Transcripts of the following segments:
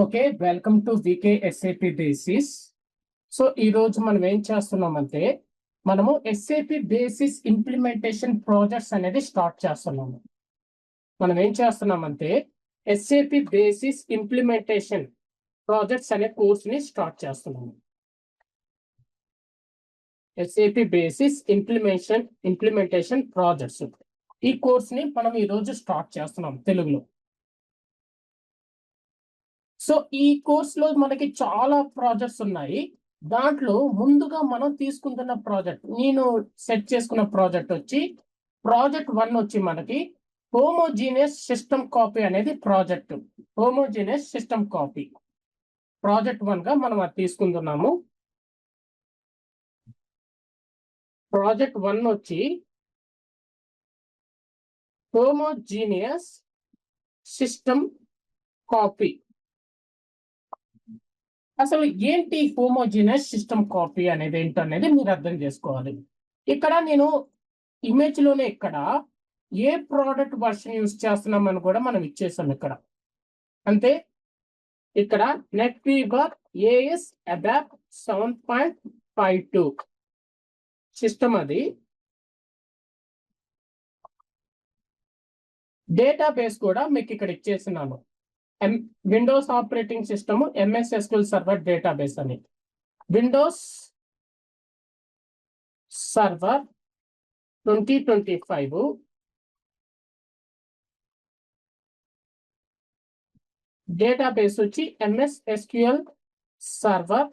Okay, welcome to VK SAP basis. So ఈ రోజు మనం ఏం చేస్తున్నామంటే మనము ఎస్ఏపి బేసిస్ ఇంప్లిమెంటేషన్ ప్రాజెక్ట్స్ అనేది స్టార్ట్ చేస్తున్నాము. మనం ఏం చేస్తున్నామంటే ఎస్ఏపి బేసిస్ ఇంప్లిమెంటేషన్ ప్రాజెక్ట్స్ అనే కోర్స్ ని స్టార్ట్ చేస్తున్నాము. ఎస్ఏపి బేసిస్ ఇంప్లిమెంటేషన్ ప్రాజెక్ట్స్ ఈ కోర్స్ ని మనం ఈ రోజు స్టార్ట్ చేస్తున్నాం తెలుగులో. సో ఈ కోర్స్ లో మనకి చాలా ప్రాజెక్ట్స్ ఉన్నాయి. దాంట్లో ముందుగా మనం తీసుకుంటున్న ప్రాజెక్ట్, నేను సెట్ చేసుకున్న ప్రాజెక్ట్ వచ్చి ప్రాజెక్ట్ 1 వచ్చి మనకి హోమోజీనియస్ సిస్టమ్ కాపీ అనేది project. Homogeneous system copy project 1 గా మనం అది తీసుకుంటున్నాము. ప్రాజెక్ట్ 1 వచ్చి హోమోజీనియస్ సిస్టమ్ కాపీ. అసలు ఏంటి హోమోజీనియస్ సిస్టమ్ కాపీ అనేది ఏంటనేది మీరు అర్థం చేసుకోవాలి. ఇక్కడ నేను ఇమేజ్ లోనే ఇక్కడ ఏ ప్రోడక్ట్ వర్షన్ యూజ్ చేస్తున్నామని కూడా మనం ఇచ్చేసాం ఇక్కడ. అంటే ఇక్కడ నెట్వీవర్ ఏఎస్ అడాప్ట్ 7.52 సిస్టమ్, అది డేటాబేస్ కూడా మీకు ఇక్కడ ఇచ్చేస్తున్నాను. Windows operating system MS SQL server database అని. విండోస్ సర్వర్ 2025, డేటాబేస్ వచ్చి ఎంఎస్ ఎస్క్యూఎల్ సర్వర్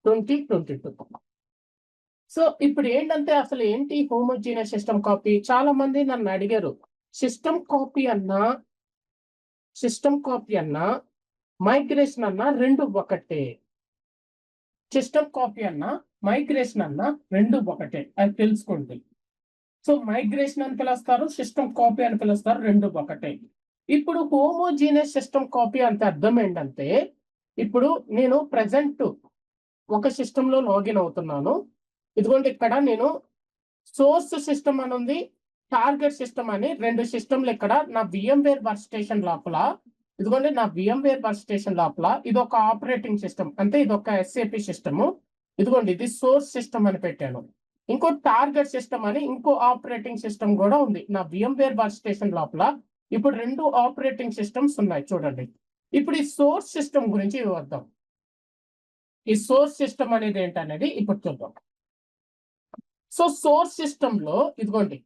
2022. సో ఇప్పుడు ఏంటంటే అసలు ఏంటి హోమోజీనియస్ సిస్టమ్ కాపీ? చాలా మంది నన్ను అడిగారు, సిస్టమ్ కాపీ అన్నా మైగ్రేషన్ అన్నా రెండు ఒకటే. సిస్టమ్ కాపీ అన్నా మైగ్రేషన్ అన్నా రెండు ఒకటే, అది తెలుసుకోండి. సో మైగ్రేషన్ అని పిలుస్తారు, సిస్టమ్ కాపీ అని పిలుస్తారు, రెండు ఒకటే. ఇప్పుడు హోమోజీనియస్ సిస్టమ్ కాపీ అంటే అర్థం ఏంటంటే, ఇప్పుడు నేను ప్రజెంట్ ఒక సిస్టమ్ లో లాగిన్ అవుతున్నాను. ఇదిగోండి ఇక్కడ నేను సోర్స్ సిస్టమ్ అని ఉంది, టార్గెట్ సిస్టమ్ అని రెండు సిస్టమ్లు ఇక్కడ నా VMware వర్క్ స్టేషన్ లోపల. ఇదిగోండి నా VMware వర్క్ స్టేషన్ లోపల ఇది ఒక ఆపరేటింగ్ సిస్టమ్, అంటే ఇది ఒక ఎస్ఏపి సిస్టమ్. ఇదిగోండి ఇది సోర్స్ సిస్టమ్ అని పెట్టాను. ఇంకో టార్గెట్ సిస్టమ్ అని ఇంకో ఆపరేటింగ్ సిస్టమ్ కూడా ఉంది నా VMware వర్క్ స్టేషన్ లోపల. ఇప్పుడు రెండు ఆపరేటింగ్ సిస్టమ్స్ ఉన్నాయి చూడండి. ఇప్పుడు ఈ సోర్స్ సిస్టమ్ గురించి వివరిద్దాం. ఈ సోర్స్ సిస్టమ్ అనేది ఏంటనేది ఇప్పుడు చూద్దాం. సో సోర్స్ సిస్టమ్ లో ఇదిగోండి,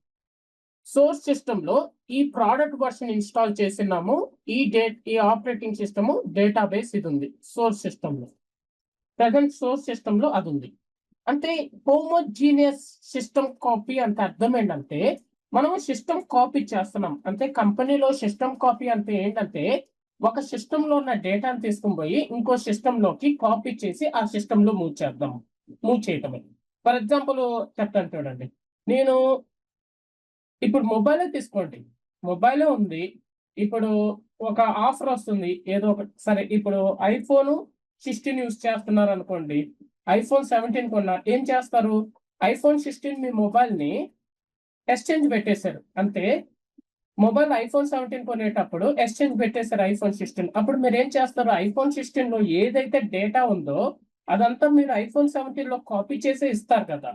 సోర్స్ సిస్టమ్ లో ఈ ప్రోడక్ట్ వర్షన్ ఇన్స్టాల్ చేసినాము. ఈ ఆపరేటింగ్ సిస్టమ్ డేటాబేస్ ఇది ఉంది సోర్స్ సిస్టమ్ లో. ప్రజెంట్ సోర్స్ సిస్టమ్ లో అది ఉంది. అంటే హోమోజీనియస్ సిస్టమ్ కాపీ అంటే అర్థం ఏంటంటే, మనం సిస్టమ్ కాపీ చేస్తున్నాం. అంటే కంపెనీలో సిస్టమ్ కాపీ అంటే ఏంటంటే, ఒక సిస్టమ్ లో ఉన్న డేటాను తీసుకుని పోయి ఇంకో సిస్టమ్ లోకి కాపీ చేసి ఆ సిస్టమ్ లో మూవ్ చేయటమే. ఫర్ ఎగ్జాంపుల్ చెప్తాను చూడండి. నేను ఇప్పుడు మొబైలే తీసుకోండి, మొబైలే ఉంది. ఇప్పుడు ఒక ఆఫర్ వస్తుంది ఏదో ఒక, సరే ఇప్పుడు iPhone 16 యూజ్ చేస్తున్నారు అనుకోండి, iPhone 17 కొన్నారు. ఏం చేస్తారు, iPhone 16 మీ మొబైల్ ని ఎక్స్చేంజ్ పెట్టేశారు. అంటే మొబైల్ iPhone 17 కొనేటప్పుడు ఎక్స్చేంజ్ పెట్టేశారు iPhone 16. అప్పుడు మీరు ఏం చేస్తారు, iPhone 16 లో ఏదైతే డేటా ఉందో అదంతా మీరు iPhone 17 లో కాపీ చేసే ఇస్తారు కదా.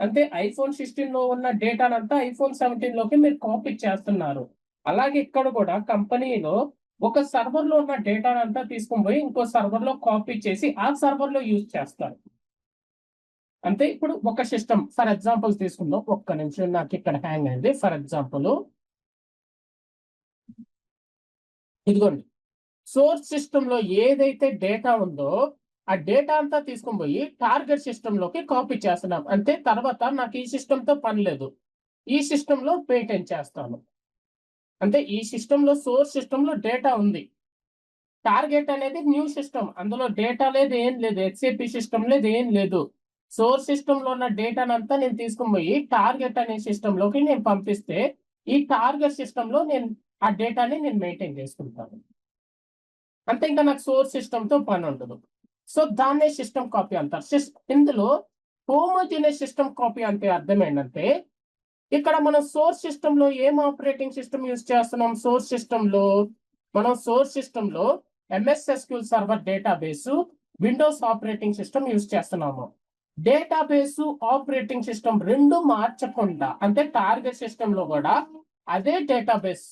అంటే iPhone 16 లో ఉన్న డేటానంతా iPhone 17 లోకి మీరు కాపీ చేస్తున్నారు. అలాగే ఇక్కడ కూడా కంపెనీలో ఒక సర్వర్ లో ఉన్న డేటానంతా తీసుకుని పోయి ఇంకో సర్వర్ లో కాపీ చేసి ఆ సర్వర్ లో యూజ్ చేస్తారు. అంటే ఇప్పుడు ఒక సిస్టమ్ ఫర్ ఎగ్జాంపుల్ తీసుకుందాం. ఒక్క నిమిషం, నాకు ఇక్కడ హ్యాంగ్ అయింది. ఫర్ ఎగ్జాంపుల్ ఇదిగోండి, సోర్స్ సిస్టమ్ లో ఏదైతే డేటా ఉందో ఆ డేటా అంతా తీసుకుని పోయి టార్గెట్ సిస్టమ్ లోకి కాపీ చేస్తున్నాం. అంటే తర్వాత నాకు ఈ సిస్టమ్ తో పని లేదు, ఈ సిస్టమ్ లో మెయింటైన్ చేస్తాను. అంటే ఈ సిస్టమ్ లో సోర్స్ సిస్టమ్ లో డేటా ఉంది, టార్గెట్ అనేది న్యూ సిస్టమ్, అందులో డేటా లేదు, ఏం లేదు, ఎస్ఏపి సిస్టమ్ లేదు, ఏం లేదు. సోర్స్ సిస్టమ్ లో ఉన్న డేటానంతా నేను తీసుకుని పోయి టార్గెట్ అనే సిస్టమ్ లోకి నేను పంపిస్తే ఈ టార్గెట్ సిస్టమ్ లో నేను ఆ డేటాని నేను మెయింటైన్ చేసుకుంటాను. అంతే, ఇంకా నాకు సోర్స్ సిస్టమ్ తో పని ఉండదు. సో దాన్నే సిస్టమ్ కాపీ అంటారు. ఇందులో హోమోజీనియస్ సిస్టమ్ కాపీ అంటే అర్థం ఏంటంటే, ఇక్కడ మనం సోర్స్ సిస్టమ్ లో ఏం ఆపరేటింగ్ సిస్టమ్ యూజ్ చేస్తున్నాం, సోర్స్ సిస్టమ్ లో MS SQL server database, Windows operating system use చేస్తున్నాము. డేటాబేస్ ఆపరేటింగ్ సిస్టమ్ రెండు మార్చకుండా, అంటే టార్గెట్ సిస్టమ్ లో కూడా అదే database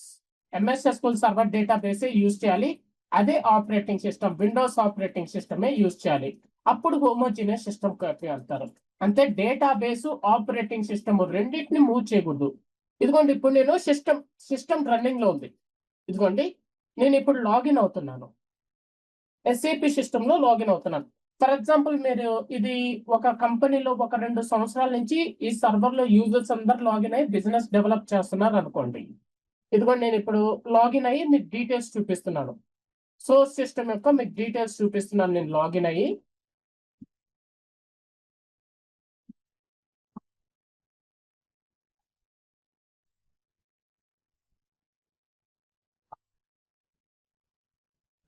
MS SQL server database use చేయాలి, అదే ఆపరేటింగ్ సిస్టమ్ విండోస్ ఆపరేటింగ్ సిస్టమే యూజ్ చేయాలి. అప్పుడు హోమోజీనియస్ సిస్టమ్ కాపీ అంటారు. అంటే డేటాబేస్ ఆపరేటింగ్ సిస్టమ్ రెండింటిని మూవ్ చేయకూడదు. ఇదిగోండి ఇప్పుడు నేను సిస్టమ్ రన్నింగ్ లో ఉంది. ఇదిగోండి నేను ఇప్పుడు లాగిన్ అవుతున్నాను, ఎస్ఏపి సిస్టమ్ లో లాగిన్ అవుతున్నాను. ఫర్ ఎగ్జాంపుల్ మీరు ఇది ఒక కంపెనీలో ఒక 2 సంవత్సరాల నుంచి ఈ సర్వర్ లో యూజర్స్ అందరు లాగిన్ అయ్యి బిజినెస్ డెవలప్ చేస్తున్నారు అనుకోండి. ఇదిగోండి నేను ఇప్పుడు లాగిన్ అయ్యి మీకు డీటెయిల్స్ చూపిస్తున్నాను. సోర్స్ సిస్టమ్ యొక్క మీకు డీటెయిల్స్ చూపిస్తున్నాను నేను లాగిన్ అయ్యి.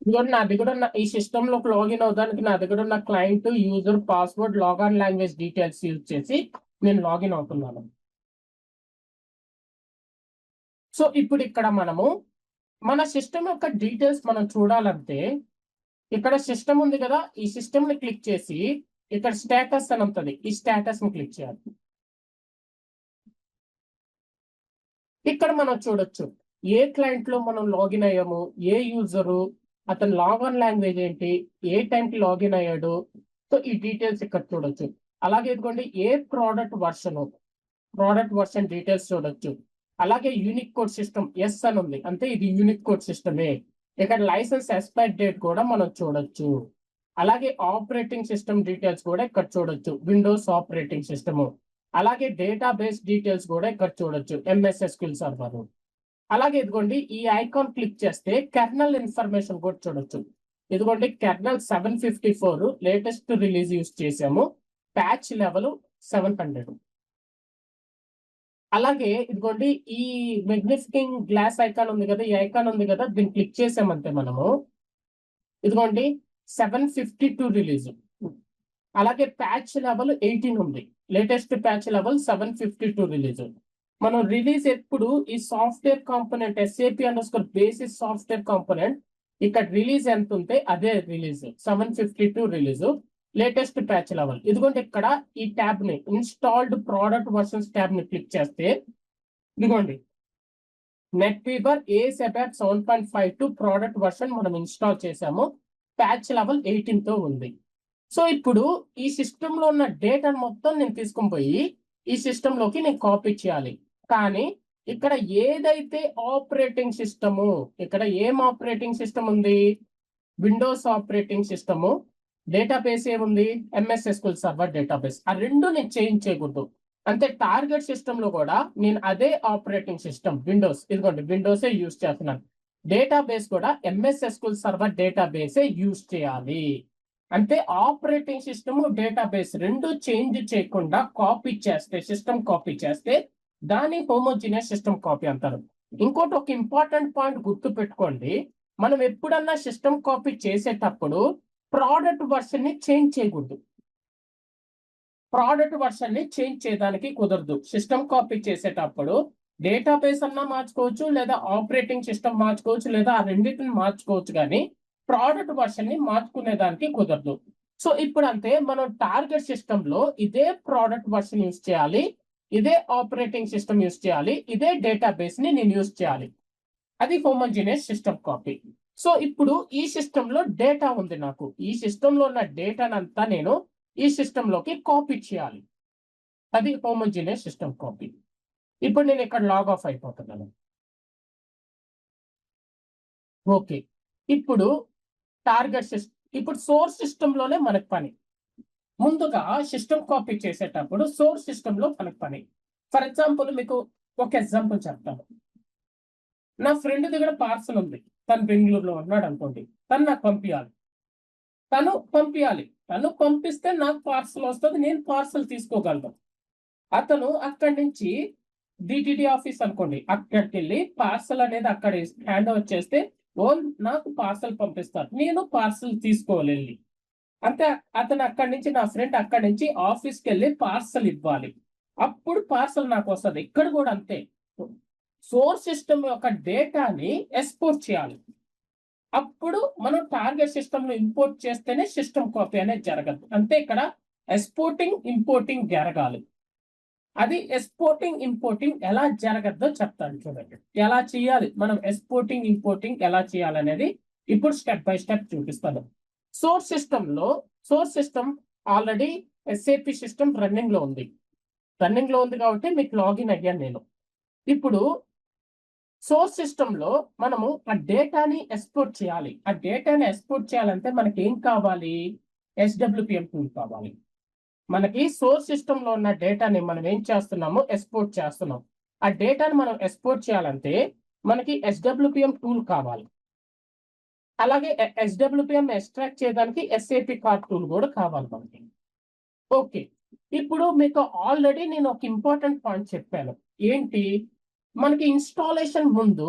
ఇదిగోండి నా దగ్గర ఉన్న ఈ సిస్టమ్ లోకి లాగిన్ అవడానికి నా దగ్గర ఉన్న client, user, password, log on language details use చేసి నేను లాగిన్ అవుతున్నాను. సో ఇప్పుడు ఇక్కడ మనము మన సిస్టమ్ యొక్క డీటెయిల్స్ మనం చూడాలంటే ఇక్కడ సిస్టమ్ ఉంది కదా, ఈ సిస్టమ్ ని క్లిక్ చేసి ఇక్కడ స్టేటస్ అని ఉంటుంది, ఈ స్టేటస్ ని క్లిక్ చేయాలి. ఇక్కడ మనం చూడొచ్చు ఏ క్లయింట్ లో మనం లాగిన్ అయ్యాము, ఏ యూజరు, అతను లాగిన్ లాంగ్వేజ్ ఏంటి, ఏ టైంకి లాగిన్ అయ్యాడు. సో ఈ డీటెయిల్స్ ఇక్కడ చూడొచ్చు. అలాగే ఇదిగోండి ఏ ప్రోడక్ట్ వర్షన్ డీటెయిల్స్ చూడొచ్చు. అలాగే యూనిక్ కోడ్ సిస్టమ్ ఎస్ అని ఉంది, అంటే ఇది యూనిక్ కోడ్ సిస్టమే. ఇక్కడ లైసెన్స్ ఎక్స్పైర్ డేట్ కూడా మనం చూడొచ్చు. అలాగే ఆపరేటింగ్ సిస్టమ్ డీటెయిల్స్ కూడా ఇక్కడ చూడొచ్చు, విండోస్ ఆపరేటింగ్ సిస్టమ్. అలాగే డేటాబేస్ డీటెయిల్స్ కూడా ఇక్కడ చూడొచ్చు, ఎంఎస్ ఎస్క్యూఎల్ సర్వర్. అలాగే ఇదిగోండి ఈ ఐకాన్ క్లిక్ చేస్తే కెర్నల్ ఇన్ఫర్మేషన్ కూడా చూడొచ్చు. ఇదిగోండి కెర్నల్ 754 లేటెస్ట్ రిలీజ్ యూజ్ చేసాము, ప్యాచ్ లెవెల్ 700. అలాగే ఇదిగోండి ఈ మెగ్నిఫికింగ్ గ్లాస్ ఐకాన్ ఉంది కదా, ఈ ఐకాన్ ఉంది కదా, దీన్ని క్లిక్ చేసామంటే మనము ఇదిగోండి 752 రిలీజ్. అలాగే ప్యాచ్ లెవెల్ 18 ఉంది, లేటెస్ట్ ప్యాచ్ లెవెల్ 752 రిలీజ్. మనం రిలీజ్ ఎప్పుడు ఈ software component SAP_BASIS basis software component ఇక్కడ రిలీజ్ ఎంత ఉంటే అదే release 752 release, latest patch level. ఇదిగోండి ఇక్కడ ఈ ట్యాబ్ ని ఇన్స్టాల్డ్ ప్రోడక్ట్ వర్షన్స్ ట్యాబ్ ని క్లిక్ చేస్తే ఇదిగోండి నెట్వీవర్ ASAP 7.52 ప్రోడక్ట్ వర్షన్ మనం ఇన్స్టాల్ చేసాము, ప్యాచ్ లెవెల్ 18 తో ఉంది. సో ఇప్పుడు ఈ సిస్టమ్ లో ఉన్న డేటా మొత్తం నేను తీసుకొని పోయి ఈ సిస్టమ్ లోకి నేను కాపీ చేయాలి. కానీ ఇక్కడ ఏదైతే ఆపరేటింగ్ సిస్టము, ఇక్కడ ఏం ఆపరేటింగ్ సిస్టమ్ ఉంది, విండోస్ ఆపరేటింగ్ సిస్టము, డేటాబేస్ ఏముంది, ఎంఎస్ ఎస్క్యూఎల్ సర్వర్ డేటాబేస్. ఆ రెండు నేను చేంజ్ చేయకూడదు. అంటే టార్గెట్ సిస్టమ్ లో కూడా నేను అదే ఆపరేటింగ్ సిస్టమ్ విండోస్, ఇదిగోండి విండోసే యూజ్ చేస్తున్నాను. డేటాబేస్ కూడా ఎంఎస్ ఎస్క్యూఎల్ సర్వర్ డేటాబేసే యూజ్ చేయాలి. అంటే ఆపరేటింగ్ సిస్టమ్ డేటాబేస్ రెండు చేంజ్ చేయకుండా కాపీ చేస్తే, సిస్టమ్ కాపీ చేస్తే దాన్ని హోమోజీనియస్ సిస్టమ్ కాపీ అంటారు. ఇంకోటి ఒక ఇంపార్టెంట్ పాయింట్ గుర్తు పెట్టుకోండి, మనం ఎప్పుడన్నా సిస్టమ్ కాపీ చేసేటప్పుడు ప్రోడక్ట్ వర్షన్ ని చేంజ్ చేయకూడదు. ప్రోడక్ట్ వర్షన్ ని చేంజ్ చేయడానికి కుదరదు. సిస్టమ్ కాపీ చేసేటప్పుడు డేటాబేస్ అన్నా మార్చుకోవచ్చు, లేదా ఆపరేటింగ్ సిస్టమ్ మార్చుకోవచ్చు, లేదా ఆ రెండింటిని మార్చుకోవచ్చు, కానీ ప్రోడక్ట్ వర్షన్ ని మార్చుకునే దానికి కుదరదు. సో ఇప్పుడు అంతే, మనం టార్గెట్ సిస్టమ్ లో ఇదే ప్రోడక్ట్ వర్షన్ యూజ్ చేయాలి, ఇదే ఆపరేటింగ్ సిస్టమ్ యూజ్ చేయాలి, ఇదే డేటాబేస్ ని నేను యూజ్ చేయాలి. అది హోమోజీనియస్ సిస్టమ్ కాపీ. సో ఇప్పుడు ఈ సిస్టమ్ లో డేటా ఉంది, నాకు ఈ సిస్టమ్ లో ఉన్న డేటానంతా నేను ఈ సిస్టమ్ లోకి కాపీ చేయాలి. అది హోమోజీనియస్ సిస్టమ్ కాపీ. ఇప్పుడు నేను ఇక్కడ లాగ్ ఆఫ్ అయిపోతున్నాను. ఓకే, ఇప్పుడు టార్గెట్ సిస్టమ్, ఇప్పుడు సోర్స్ సిస్టమ్ లోనే మనకు పని. ముందుగా సిస్టమ్ కాపీ చేసేటప్పుడు సోర్స్ సిస్టమ్ లో మనకు పని. ఫర్ ఎగ్జాంపుల్ మీకు ఒక ఎగ్జాంపుల్ చెప్తాను. నా ఫ్రెండ్ దగ్గర పార్సల్ ఉంది, తను బెంగళూరులో ఉన్నాడు అనుకోండి, తను నాకు పంపించాలి. తను పంపిస్తే నాకు పార్సల్ వస్తుంది, నేను పార్సల్ తీసుకోగలను. అతను అక్కడి నుంచి డిటిడి ఆఫీస్ అనుకోండి, అక్కడికి వెళ్ళి పార్సల్ అనేది అక్కడ హ్యాండ్ ఓవర్ చేస్తే నాకు పార్సల్ పంపిస్తారు, నేను పార్సల్ తీసుకోవాలి. అంటే అతను అక్కడి నుంచి, నా ఫ్రెండ్ అక్కడి నుంచి ఆఫీస్కి వెళ్ళి పార్సల్ ఇవ్వాలి, అప్పుడు పార్సల్ నాకు వస్తుంది. ఇక్కడ కూడా అంతే, సోర్స్ సిస్టమ్ యొక్క డేటాని ఎక్స్పోర్ట్ చేయాలి. అప్పుడు మనం టార్గెట్ సిస్టమ్ లో ఇంపోర్ట్ చేస్తేనే సిస్టమ్ కాపీ అనేది జరగదు. అంటే ఇక్కడ ఎక్స్పోర్టింగ్ ఇంపోర్టింగ్ జరగాలి. అది ఎక్స్పోర్టింగ్ ఇంపోర్టింగ్ ఎలా జరగద్దో చెప్తాను చూడండి. ఎలా చేయాలి మనం ఎక్స్పోర్టింగ్ ఇంపోర్టింగ్ ఎలా చేయాలనేది ఇప్పుడు స్టెప్ బై స్టెప్ చూపిస్తాను. Source system already SAP system running లో ఉంది కాబట్టి మీకు లాగిన్ అయ్యాను నేను. ఇప్పుడు సోర్స్ సిస్టమ్ లో మనము ఆ డేటాని ఎక్స్పోర్ట్ చేయాలి. ఆ డేటాని ఎక్స్పోర్ట్ చేయాలంటే మనకి ఏం కావాలి? SWPM టూల్ కావాలి. మనకి సోర్స్ సిస్టమ్ లో ఉన్న డేటాని మనం ఏం చేస్తున్నాము? ఎక్స్పోర్ట్ చేస్తున్నాం. ఆ డేటాని మనం ఎక్స్పోర్ట్ చేయాలంటే మనకి SWPM టూల్ కావాలి. అలాగే SWPM ఎక్స్ట్రాక్ట్ చేయడానికి SAP కార్డ్ టూల్ కూడా కావాలి మనకి. ఓకే, ఇప్పుడు మీకు ఆల్రెడీ నేను ఒక ఇంపార్టెంట్ పాయింట్ చెప్పాను. ఏంటి? మనకి ఇన్స్టాలేషన్ ముందు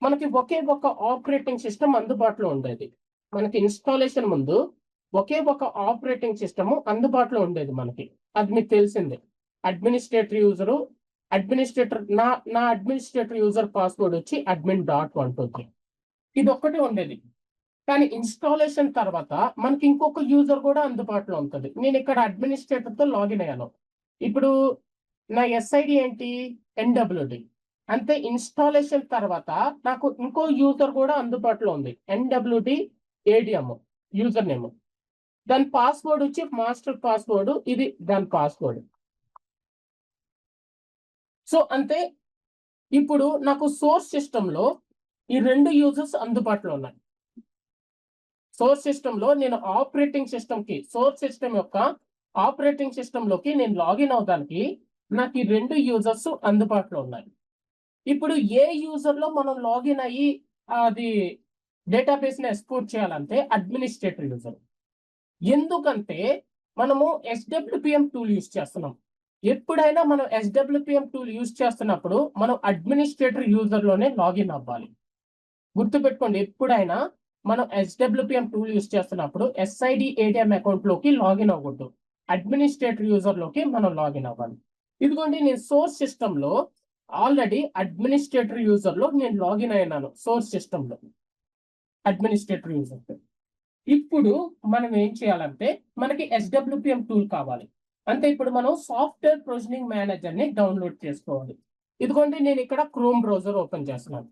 మనకి ఒకే ఒక ఆపరేటింగ్ సిస్టమ్ అందుబాటులో ఉండేది. మనకి ఇన్స్టాలేషన్ ముందు ఒకే ఒక ఆపరేటింగ్ సిస్టమ్ అందుబాటులో ఉండేది మనకి. అది మీకు తెలిసిందే. అడ్మినిస్ట్రేటర్ నా అడ్మినిస్ట్రేటర్ యూజర్ పాస్వర్డ్ వచ్చి admin.123. ఇది ఒక్కటే ఉండేది. కానీ ఇన్స్టాలేషన్ తర్వాత మనకి ఇంకొక యూజర్ కూడా అందుబాటులో ఉంటుంది. నేను ఇక్కడ అడ్మినిస్ట్రేటర్ తో లాగిన్ అయ్యాను. ఇప్పుడు నా SID ఏంటి? NWD. అంతే. ఇన్స్టాలేషన్ తర్వాత నాకు ఇంకో యూజర్ కూడా అందుబాటులో ఉంది. NWD ADM user name. దాని పాస్వర్డ్ వచ్చి మాస్టర్ పాస్వర్డ్. ఇది దాని పాస్వర్డ్. సో అంతే. ఇప్పుడు నాకు సోర్స్ సిస్టమ్ లో ఈ రెండు యూజర్స్ అందుబాటులో ఉన్నాయి. సోర్స్ సిస్టమ్ లో నేను ఆపరేటింగ్ సిస్టమ్ కి సోర్స్ సిస్టమ్ యొక్క ఆపరేటింగ్ సిస్టమ్ లోకి నేను లాగిన్ అవడానికి నాకు ఈ రెండు యూజర్స్ అందుబాటులో ఉన్నాయి. ఇప్పుడు ఏ యూజర్ లో మనం లాగిన్ అయ్యి అది డేటాబేస్ ని ఎక్స్పోర్ట్ చేయాలంటే అడ్మినిస్ట్రేటర్ యూజర్. ఎందుకంటే మనము SWPM టూల్ యూజ్ చేస్తున్నాం. ఎప్పుడైనా మనం SWPM టూల్ యూజ్ చేస్తున్నప్పుడు మనం అడ్మినిస్ట్రేటర్ యూజర్ లోనే లాగిన్ అవ్వాలి. గుర్తుపెట్టుకోండి, ఎప్పుడైనా మనం SWPM టూల్ యూజ్ చేస్తున్నప్పుడు SID ADM అకౌంట్ లోకి లాగిన్ అవ్వకూడదు. అడ్మినిస్ట్రేటర్ యూజర్ లోకి మనం లాగిన్ అవ్వాలి. ఇదిగోండి, నేను సోర్స్ సిస్టమ్ లో ఆల్రెడీ అడ్మినిస్ట్రేటర్ యూజర్ లో నేను లాగిన్ అయినాను. సోర్స్ సిస్టమ్ లో అడ్మినిస్ట్రేటర్ యూజర్. ఇప్పుడు మనం ఏం చేయాలంటే మనకి SWPM టూల్ కావాలి. అంటే ఇప్పుడు మనం సాఫ్ట్వేర్ ప్రొవిజనింగ్ మేనేజర్ ని డౌన్లోడ్ చేసుకోవాలి. ఇదిగోండి, నేను ఇక్కడ క్రోమ్ బ్రౌజర్ ఓపెన్ చేస్తున్నాను.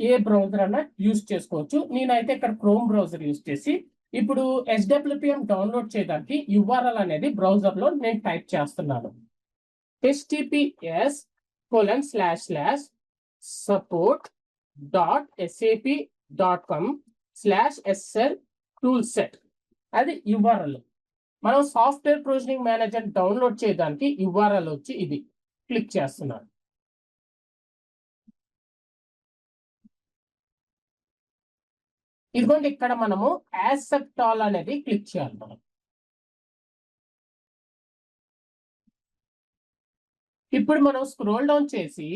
ఏ బ్రౌజర్ అన్నా యూజ్ చేసుకోవచ్చు. నేనైతే ఇక్కడ క్రోమ్ బ్రౌజర్ యూజ్ చేసి ఇప్పుడు SWPM డౌన్లోడ్ చేయడానికి URL అనేది బ్రౌజర్ లో నేను టైప్ చేస్తున్నాను. https://support.sap.com/sl-toolset. అది URL. మనం సాఫ్ట్వేర్ ప్రొవిజనింగ్ మేనేజర్ డౌన్లోడ్ చేయడానికి URL వచ్చి ఇది. క్లిక్ చేస్తున్నాను. ఇదిగోండి, ఇక్కడ మనము యాక్సెప్ట్ ఆల్ అనేది క్లిక్ చేయాలి. మనం ఇప్పుడు మనం స్క్రోల్ డౌన్ చేసి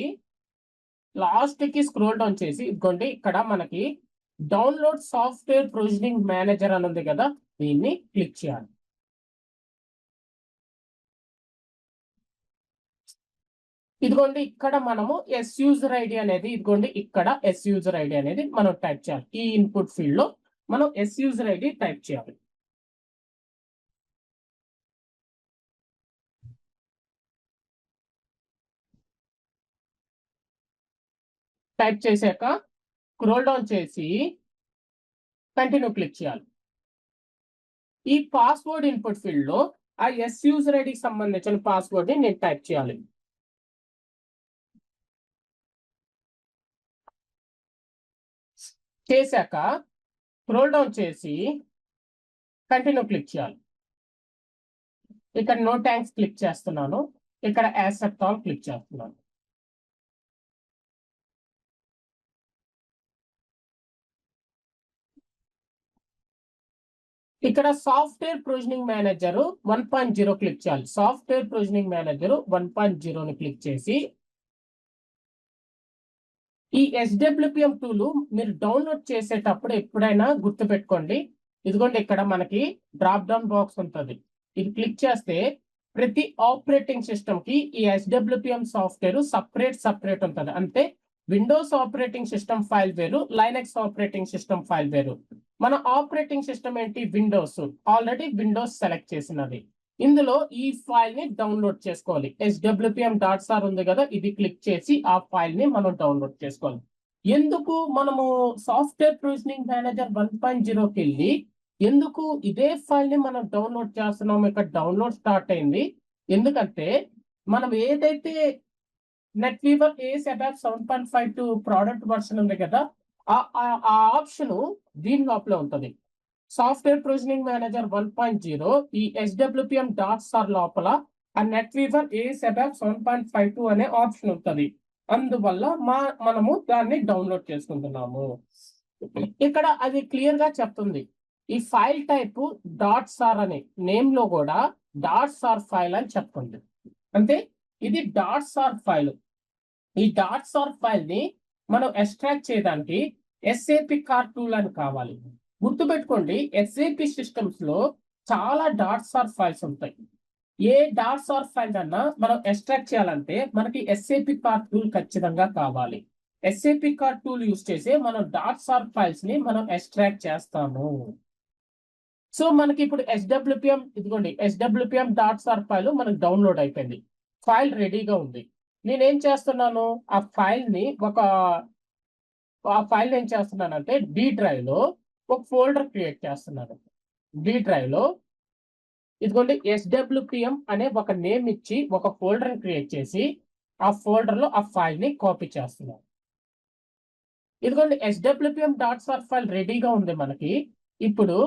లాస్ట్ కి స్క్రోల్ డౌన్ చేసి ఇదిగోండి, ఇక్కడ మనకి డౌన్లోడ్ సాఫ్ట్వేర్ ప్రొవిజనింగ్ మేనేజర్ అని ఉంది కదా, దీన్ని క్లిక్ చేయాలి. ఇదిగోండి, ఇక్కడ మనము SUser ID అనేది ఇదిగోండి, ఇక్కడ SUser ID అనేది మనం టైప్ చేయాలి. ఈ ఇన్పుట్ ఫీల్డ్ లో మనం SUser ID టైప్ చేయాలి. టైప్ చేశాక స్క్రోల్ డౌన్ చేసి కంటిన్యూ క్లిక్ చేయాలి. ఈ పాస్వర్డ్ ఇన్పుట్ ఫీల్డ్ లో ఆ SUser ID కి సంబంధించిన పాస్వర్డ్ ని నేను టైప్ చేయాలి. చేశాక స్క్రోల్ డౌన్ చేసి కంటిన్యూ క్లిక్ చేయాలి. ఇక్కడ నో థ్యాంక్స్ క్లిక్ చేస్తున్నాను. ఇక్కడ యాక్సెప్ట్ ఆల్ క్లిక్ చేస్తున్నాను. ఇక్కడ సాఫ్ట్వేర్ ప్రొవిజనింగ్ మేనేజర్ 1.0 క్లిక్ చేయాలి. సాఫ్ట్వేర్ ప్రొవిజనింగ్ మేనేజర్ 1.0 ని క్లిక్ చేసి ఈ SWPM టూల్ మీరు డౌన్లోడ్ చేసేటప్పుడు ఎప్పుడైనా గుర్తుపెట్టుకోండి. ఇదిగోండి, ఇక్కడ మనకి డ్రాప్ డౌన్ బాక్స్ ఉంటుంది. ఇది క్లిక్ చేస్తే ప్రతి ఆపరేటింగ్ సిస్టమ్ కి ఈ SWPM సాఫ్ట్వేర్ సపరేట్ ఉంటుంది. అంటే విండోస్ ఆపరేటింగ్ సిస్టమ్ ఫైల్ వేరు, లైనక్స్ ఆపరేటింగ్ సిస్టమ్ ఫైల్ వేరు. మన ఆపరేటింగ్ సిస్టమ్ ఏంటి? విండోస్. ఆల్రెడీ విండోస్ సెలెక్ట్ చేసినది. ఇందులో ఈ ఫైల్ ని డౌన్లోడ్ చేసుకోవాలి. swpm.sar ఉంది కదా, ఇది క్లిక్ చేసి ఆ ఫైల్ ని మనం డౌన్లోడ్ చేసుకోవాలి. ఎందుకు మనము సాఫ్ట్వేర్ ప్రొవిజనింగ్ మేనేజర్ 1.0కి వెళ్ళి ఎందుకు ఇదే ఫైల్ ని మనం డౌన్లోడ్ చేస్తున్నాం? ఇక్కడ డౌన్లోడ్ స్టార్ట్ అయింది. ఎందుకంటే మనం ఏదైతే నెట్వీవర్ ACE ABAP 7.52 ప్రోడక్ట్ వర్షన్ ఉంది కదా, ఆ ఆప్షన్ దీని లోపల ఉంటుంది. సాఫ్ట్వేర్ ప్రొవిజనింగ్ మేనేజర్ 1.0 ఈ swpm.sar లోపల ఆ నెట్వీవర్ ACE ABAP 7.52 అనే ఆప్షన్ ఉంటుంది. అందువల్ల మనము దాన్ని డౌన్లోడ్ చేసుకుంటున్నాము. ఇక్కడ అది క్లియర్ గా చెప్తుంది. ఈ ఫైల్ టైప్ .sar అని నేమ్ లో కూడా .sar ఫైల్ అని చెప్తుంది. అంటే ఇది .sar ఫైల్. ఈ .sar ఫైల్ ని మనం ఎక్స్ట్రాక్ట్ చేయడానికి SAP CAR టూల్ అని కావాలి. గుర్తుపెట్టుకోండి, SAP సిస్టమ్స్ లో చాలా .sar ఫైల్స్ ఉంటాయి. ఏ .sar ఫైల్ అన్నా మనం ఎక్స్ట్రాక్ట్ చేయాలంటే మనకి SAP CAR టూల్ ఖచ్చితంగా కావాలి. SAP CAR టూల్ యూజ్ చేసి మనం .sar ఫైల్స్ ని మనం ఎక్స్ట్రాక్ట్ చేస్తాము. సో మనకి ఇప్పుడు swpm ఇదిగోండి, swpm.sar ఫైల్ మనకు డౌన్లోడ్ అయిపోయింది. ఫైల్ రెడీగా ఉంది. నేనేం చేస్తున్నాను, ఆ ఫైల్ ఏం చేస్తున్నానంటే డి డ్రైవ్ లో ఒక ఫోల్డర్ క్రియేట్ చేస్తున్నాను. డి డ్రైవ్ లో ఇదిగోండి swpm అనే ఒక నేమ్ ఇచ్చి ఒక ఫోల్డర్ క్రియేట్ చేసి ఆ ఫోల్డర్ లో ఆ ఫైల్ ని కాపీ చేస్తున్నాను. ఇదిగోండి swpm.sar ఫైల్ రెడీగా ఉంది మనకి. ఇప్పుడు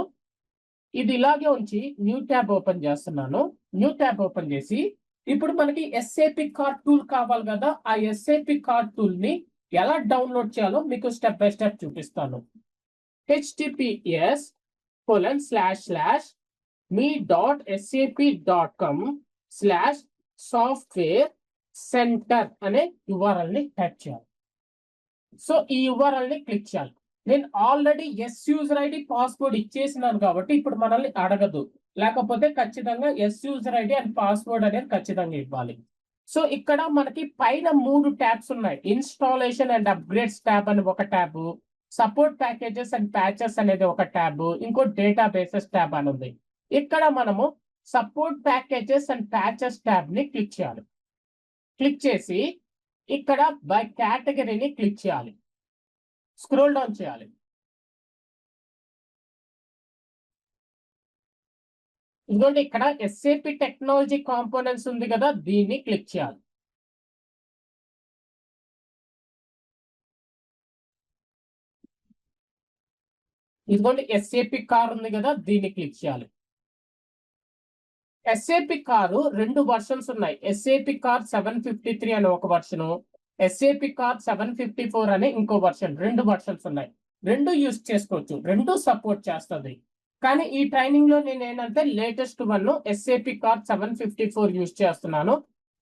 ఇది ఇలాగే ఉంచి న్యూ ట్యాబ్ ఓపెన్ చేస్తున్నాను. న్యూ ట్యాబ్ ఓపెన్ చేసి ఇప్పుడు మనకి SAP CAR టూల్ కావాలి కదా, ఆ SAP CAR టూల్ ని ఎలా డౌన్లోడ్ చేయాలో మీకు స్టెప్ బై స్టెప్ చూపిస్తాను. https://me.sap.com/software-center అనే URL ని టైప్ చేయాలి. సో ఈ URL ని క్లిక్ చేయాలి. నేను ఆల్రెడీ యూజర్ ఐడి పాస్వర్డ్ ఇచ్చేసినాను కాబట్టి ఇప్పుడు మనల్ని అడగదు. లేకపోతే ఖచ్చితంగా యూజర్ ఐడి అండ్ పాస్వర్డ్ అనేది ఖచ్చితంగా ఇవ్వాలి. సో ఇక్కడ మనకి పైన 3 ట్యాబ్స్ ఉన్నాయి. ఇన్స్టాలేషన్ అండ్ అప్గ్రేడ్స్ ట్యాబ్ అని ఒక tab, support packages and patches అనేది ఒక ట్యాబ్, ఇంకో డేటాబేసెస్ ట్యాబ్ అని ఉంది. ఇక్కడ మనము support packages and patches tab ని క్లిక్ చేయాలి. క్లిక్ చేసి ఇక్కడ బై కేటగిరీని క్లిక్ చేయాలి. స్క్రోల్ డౌన్ చేయాలి. ఇదిగోండి ఇక్కడ SAP టెక్నాలజీ కాంపోనెంట్స్ ఉంది కదా, దీన్ని క్లిక్ చేయాలి. ఇదిగోండి SAP CAR ఉంది కదా, దీన్ని క్లిక్ చేయాలి. SAP CAR 2 వర్షన్స్ ఉన్నాయి. SAP CAR 753 అనే ఒక వర్షను, SAP CAR 754 అనే ఇంకో వర్షన్. 2 వర్షన్స్ ఉన్నాయి. 2 యూజ్ చేసుకోవచ్చు, 2 సపోర్ట్ చేస్తుంది. కానీ ఈ ట్రైనింగ్ లో నేను ఏంటంటే latest one SAP CAR 754 use చేస్తున్నాను.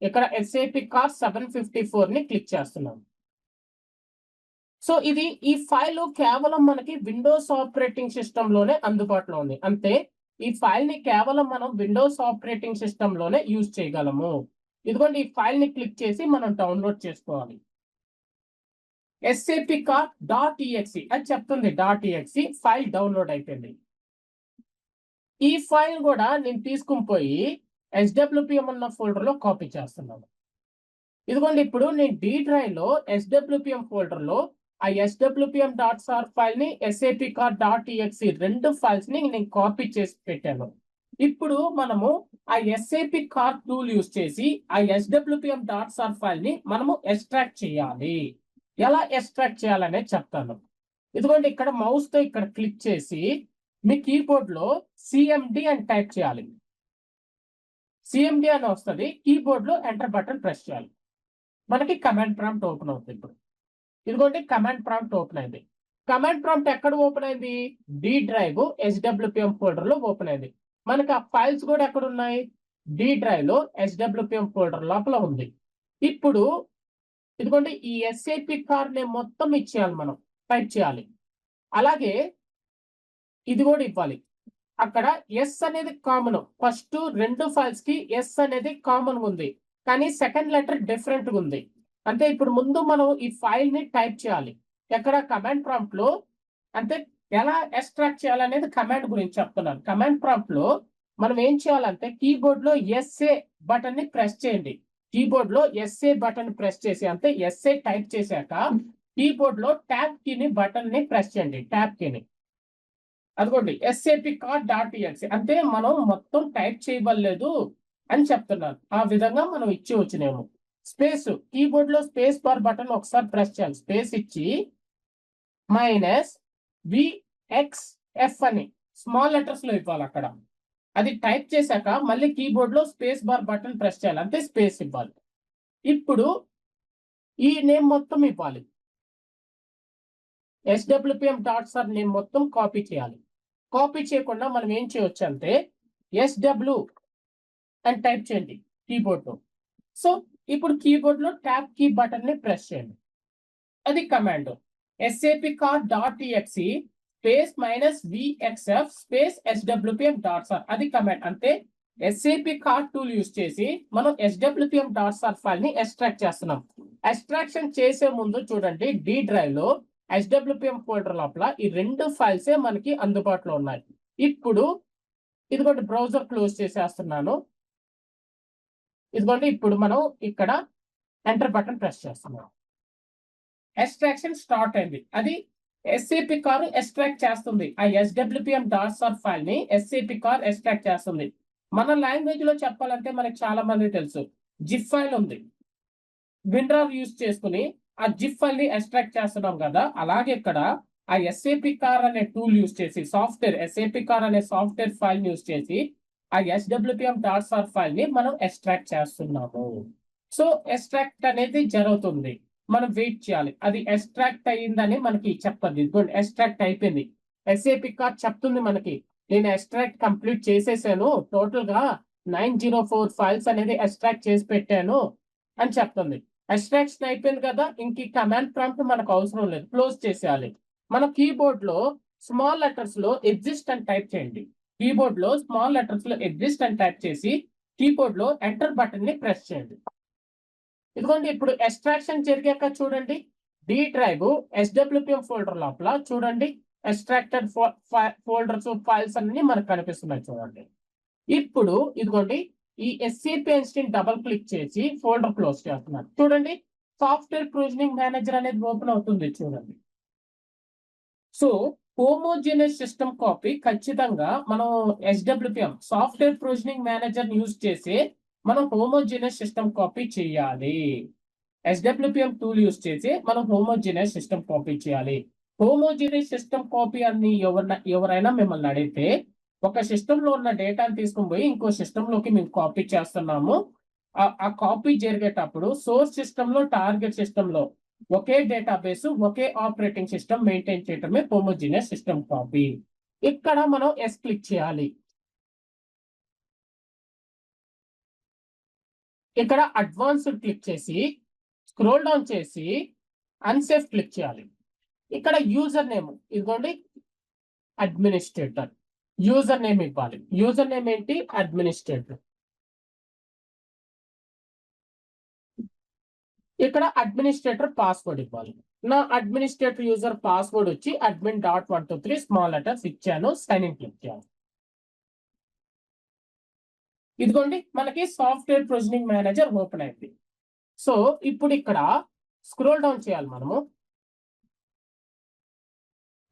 ఇక్కడ SAP CAR 754 ని క్లిక్ చేస్తున్నాను. సో ఇది ఈ ఫైల్ కేవలం మనకి విండోస్ ఆపరేటింగ్ సిస్టమ్ లోనే అందుబాటులో ఉంది. అంతే, ఈ ఫైల్ ని కేవలం మనం విండోస్ ఆపరేటింగ్ సిస్టమ్ లోనే యూజ్ చేయగలము. ఇదిగోండి ఈ ఫైల్ ని క్లిక్ చేసి మనం డౌన్లోడ్ చేసుకోవాలి. SAP CAR.exe అని చెప్తుంది. .exe ఫైల్ డౌన్లోడ్ అయిపోయింది. ఈ ఫైల్ కూడా నేను తీసుకుని పోయి swpm ఉన్న ఫోల్డర్ లో కాపీ చేస్తున్నాను. ఇదిగోండి ఇప్పుడు నేను డి డ్రైవ్ లో swpm ఫోల్డర్ లో ఆ swpm.sar ఫైల్ ని SAP CAR.exe 2 ఫైల్స్ ని నేను కాపీ చేసి పెట్టాను. ఇప్పుడు మనము ఆ SAP CAR టూల్ యూజ్ చేసి ఆ swpm.sar ఫైల్ ని మనము ఎక్స్ట్రాక్ట్ చేయాలి. ఎలా ఎక్స్ట్రాక్ట్ చేయాలనే చెప్తాను. ఇదిగోండి ఇక్కడ మౌస్ తో ఇక్కడ క్లిక్ చేసి మీ కీబోర్డ్ లో CMD అని టైప్ చేయాలి. CMD అని వస్తుంది. కీబోర్డ్ లో ఎంటర్ బటన్ ప్రెస్ చేయాలి. మనకి కమాండ్ ప్రాంప్ట్ ఓపెన్ అవుతుంది. ఇప్పుడు ఇదిగోండి కమాండ్ ప్రాంప్ట్ ఓపెన్ అయింది. కమాండ్ ప్రాంప్ట్ ఎక్కడ ఓపెన్ అయింది? డి డ్రైవ్ swpm ఫోల్డర్ లో ఓపెన్ అయింది. మనకి ఆ ఫైల్స్ కూడా ఎక్కడ ఉన్నాయి? డి డ్రైవ్ లో swpm ఫోల్డర్ లోపల ఉంది. ఇప్పుడు ఇదిగోండి ఈ SAP CAR నేమ్ మొత్తం ఇచ్చేయాలి, మనం టైప్ చేయాలి. అలాగే ఇది కూడా ఇవ్వాలి. అక్కడ S అనేది కామన్. ఫస్ట్ 2 ఫైల్స్ కి S అనేది కామన్ ఉంది, కానీ సెకండ్ లెటర్ డిఫరెంట్ ఉంది. అంటే ఇప్పుడు ముందు మనం ఈ ఫైల్ ని టైప్ చేయాలి. ఎక్కడ కమాండ్ ప్రాంప్ట్ లో, అంటే ఎలా ఎక్స్ట్రాక్ట్ చేయాలనేది కమాండ్ గురించి చెప్తున్నాను. కమాండ్ ప్రాంప్ట్ లో మనం ఏం చేయాలంటే కీబోర్డ్ లో ఎస్ఏ బటన్ ని ప్రెస్ చేయండి. కీబోర్డ్ లో ఎస్ఏ బటన్ ప్రెస్ చేసి, అంటే ఎస్ఏ టైప్ చేశాక కీబోర్డ్ లో ట్యాబ్ కీని బటన్ ని ప్రెస్ చేయండి. ట్యాబ్ కీని అదిగోండి sapcard.exe, అంటే మనం మొత్తం టైప్ చేయబడలేదు అని చెప్తున్నాను. ఆ విధంగా మనం ఇచ్చి వచ్చినేమో. స్పేస్, కీబోర్డ్ లో స్పేస్ బార్ బటన్ ఒకసారి ప్రెస్ చేయాలి. స్పేస్ ఇచ్చి -VXF అని స్మాల్ లెటర్స్ లో ఇవ్వాలి అక్కడ. అది టైప్ చేశాక మళ్ళీ కీబోర్డ్ లో స్పేస్ బార్ బటన్ ప్రెస్ చేయాలి, అంటే స్పేస్ ఇవ్వాలి. ఇప్పుడు ఈ నేమ్ మొత్తం ఇవ్వాలి. swpm.sar నేమ్ మొత్తం కాపీ చేయాలి. కాపీ చేయకుండా మనం ఏం చేయొచ్చు అంటే SW అని టైప్ చేయండి కీబోర్డ్ లో. సో ఇప్పుడు కీబోర్డ్ లో ట్యాబ్ కీ బటన్ ని ప్రెస్ చేయండి. అది command. sapcard.exe space -VXF space swpm.sar, అది కమాండ్. అంటే SAPcard టూల్ యూజ్ చేసి మనం swpm.sar ఫైల్ ని ఎక్స్ట్రాక్ట్ చేస్తున్నాం. ఎక్స్ట్రాక్షన్ చేసే ముందు చూడండి, డి డ్రైవ్ లో swpm ఫోల్డర్ లోపల ఈ రెండు ఫైల్సే మనకి అందుబాటులో ఉన్నాయి. ఇప్పుడు ఇదిగోండి బ్రౌజర్ క్లోజ్ చేసేస్తున్నాను. ఇదిగోండి ఇప్పుడు మనం ఇక్కడ ఎంటర్ బటన్ ప్రెస్ చేస్తున్నాం. ఎక్స్ట్రాక్షన్ స్టార్ట్ అయింది. అది SAPcard ఎక్స్ట్రాక్ట్ చేస్తుంది. ఆ swpm.sar ఫైల్ ని SAPcard ఎక్స్ట్రాక్ట్ చేస్తుంది. మన లాంగ్వేజ్ లో చెప్పాలంటే మనకి చాలా మంది తెలుసు, జిప్ ఫైల్ ఉంది. విండ్రార్ యూజ్ చేసుకుని ఆ జిప్ ఫైల్ ని ఎక్స్ట్రాక్ట్ చేస్తున్నాం కదా, అలాగే ఇక్కడ ఆ SAPcard అనే టూల్ యూజ్ చేసి, సాఫ్ట్వేర్ SAPcard అనే సాఫ్ట్వేర్ ఫైల్ యూజ్ చేసి ఆ swpm.sar ఫైల్ ని మనం ఎక్స్ట్రాక్ట్ చేస్తున్నాము. సో ఎక్స్ట్రాక్ట్ అనేది జరుగుతుంది. మనం వెయిట్ చేయాలి. అది ఎక్స్ట్రాక్ట్ అయ్యిందని మనకి చెప్పదు. ఇదిగోండి ఎక్స్ట్రాక్ట్ అయిపోయింది. SAPcard చెప్తుంది మనకి, నేను ఎక్స్ట్రాక్ట్ కంప్లీట్ చేసేసాను, టోటల్ గా 904 ఫైల్స్ అనేది ఎక్స్ట్రాక్ట్ చేసి పెట్టాను అని చెప్తుంది. ఎక్స్ట్రాక్షన్ అయిపోయింది కదా, ఇంక కమాండ్ ప్రాంప్ట్ మనకు అవసరం లేదు, క్లోజ్ చేసేయాలి. మన కీబోర్డ్ లో స్మాల్ లెటర్స్ లో ఎగ్జిస్ట్ అని టైప్ చేయండి. కీబోర్డ్ లో స్మాల్ లెటర్స్ లో ఎగ్జిస్ట్ అని టైప్ చేసి కీబోర్డ్ లో ఎంటర్ బటన్ ని ప్రెస్ చేయండి. ఇదిగోండి ఇప్పుడు ఎక్స్ట్రాక్షన్ జరిగాక చూడండి, డి డ్రైవ్ swpm ఫోల్డర్ లోపల చూడండి ఎక్స్ట్రాక్టెడ్ ఫోల్డర్స్ ఫైల్స్ అన్ని మనకు కనిపిస్తున్నాయి చూడండి. ఇప్పుడు ఇదిగోండి ఈ SCP ఇన్స్టెంట్ డబుల్ క్లిక్ చేసి ఫోల్డర్ క్లోజ్ చేస్తున్నాను. చూడండి సాఫ్ట్వేర్ ప్రొవిజనింగ్ మేనేజర్ అనేది ఓపెన్ అవుతుంది చూడండి. సో హోమోజీనియస్ సిస్టమ్ కాపీ ఖచ్చితంగా మనం SWPM software provisioning manager use చేసి మనం హోమోజీనియస్ సిస్టమ్ కాపీ చేయాలి. SWPM టూల్ యూజ్ చేసి మనం హోమోజీనియస్ సిస్టమ్ కాపీ చేయాలి. హోమోజీనియస్ సిస్టమ్ కాపీ అని ఎవరైనా మిమ్మల్ని అడిగితే, ఒక సిస్టమ్ లో ఉన్న డేటాను తీసుకుని పోయి ఇంకో సిస్టమ్ లోకి మేము కాపీ చేస్తున్నాము. ఆ కాపీ జరిగేటప్పుడు సోర్స్ సిస్టమ్ లో టార్గెట్ సిస్టమ్ లో ఒకే డేటాబేస్ ఒకే ఆపరేటింగ్ సిస్టమ్ మెయింటైన్ చేయటమే హోమోజీనియస్ సిస్టమ్ కాపీ. ఇక్కడ మనం ఎస్ క్లిక్ చేయాలి. ఇక్కడ అడ్వాన్స్డ్ క్లిక్ చేసి స్క్రోల్ డౌన్ చేసి అన్సేఫ్ క్లిక్ చేయాలి. ఇక్కడ యూజర్ నేమ్ ఇదిగోండి అడ్మినిస్ట్రేటర్, యూజర్ నేమ్ ఇవ్వాలి. యూజర్ నేమ్ ఏంటి? అడ్మినిస్ట్రేటర్. ఇక్కడ అడ్మినిస్ట్రేటర్ పాస్వర్డ్ ఇవ్వాలి. నా అడ్మినిస్ట్రేటర్ యూజర్ పాస్వర్డ్ వచ్చి admin.123 స్మాల్ లెటర్స్ ఇచ్చాను. సైన్ ఇన్ క్లిక్ చేయాలి. ఇదిగోండి మనకి సాఫ్ట్వేర్ ప్రొవిజనింగ్ మేనేజర్ ఓపెన్ అయింది. సో ఇప్పుడు ఇక్కడ స్క్రోల్ డౌన్ చేయాలి మనము.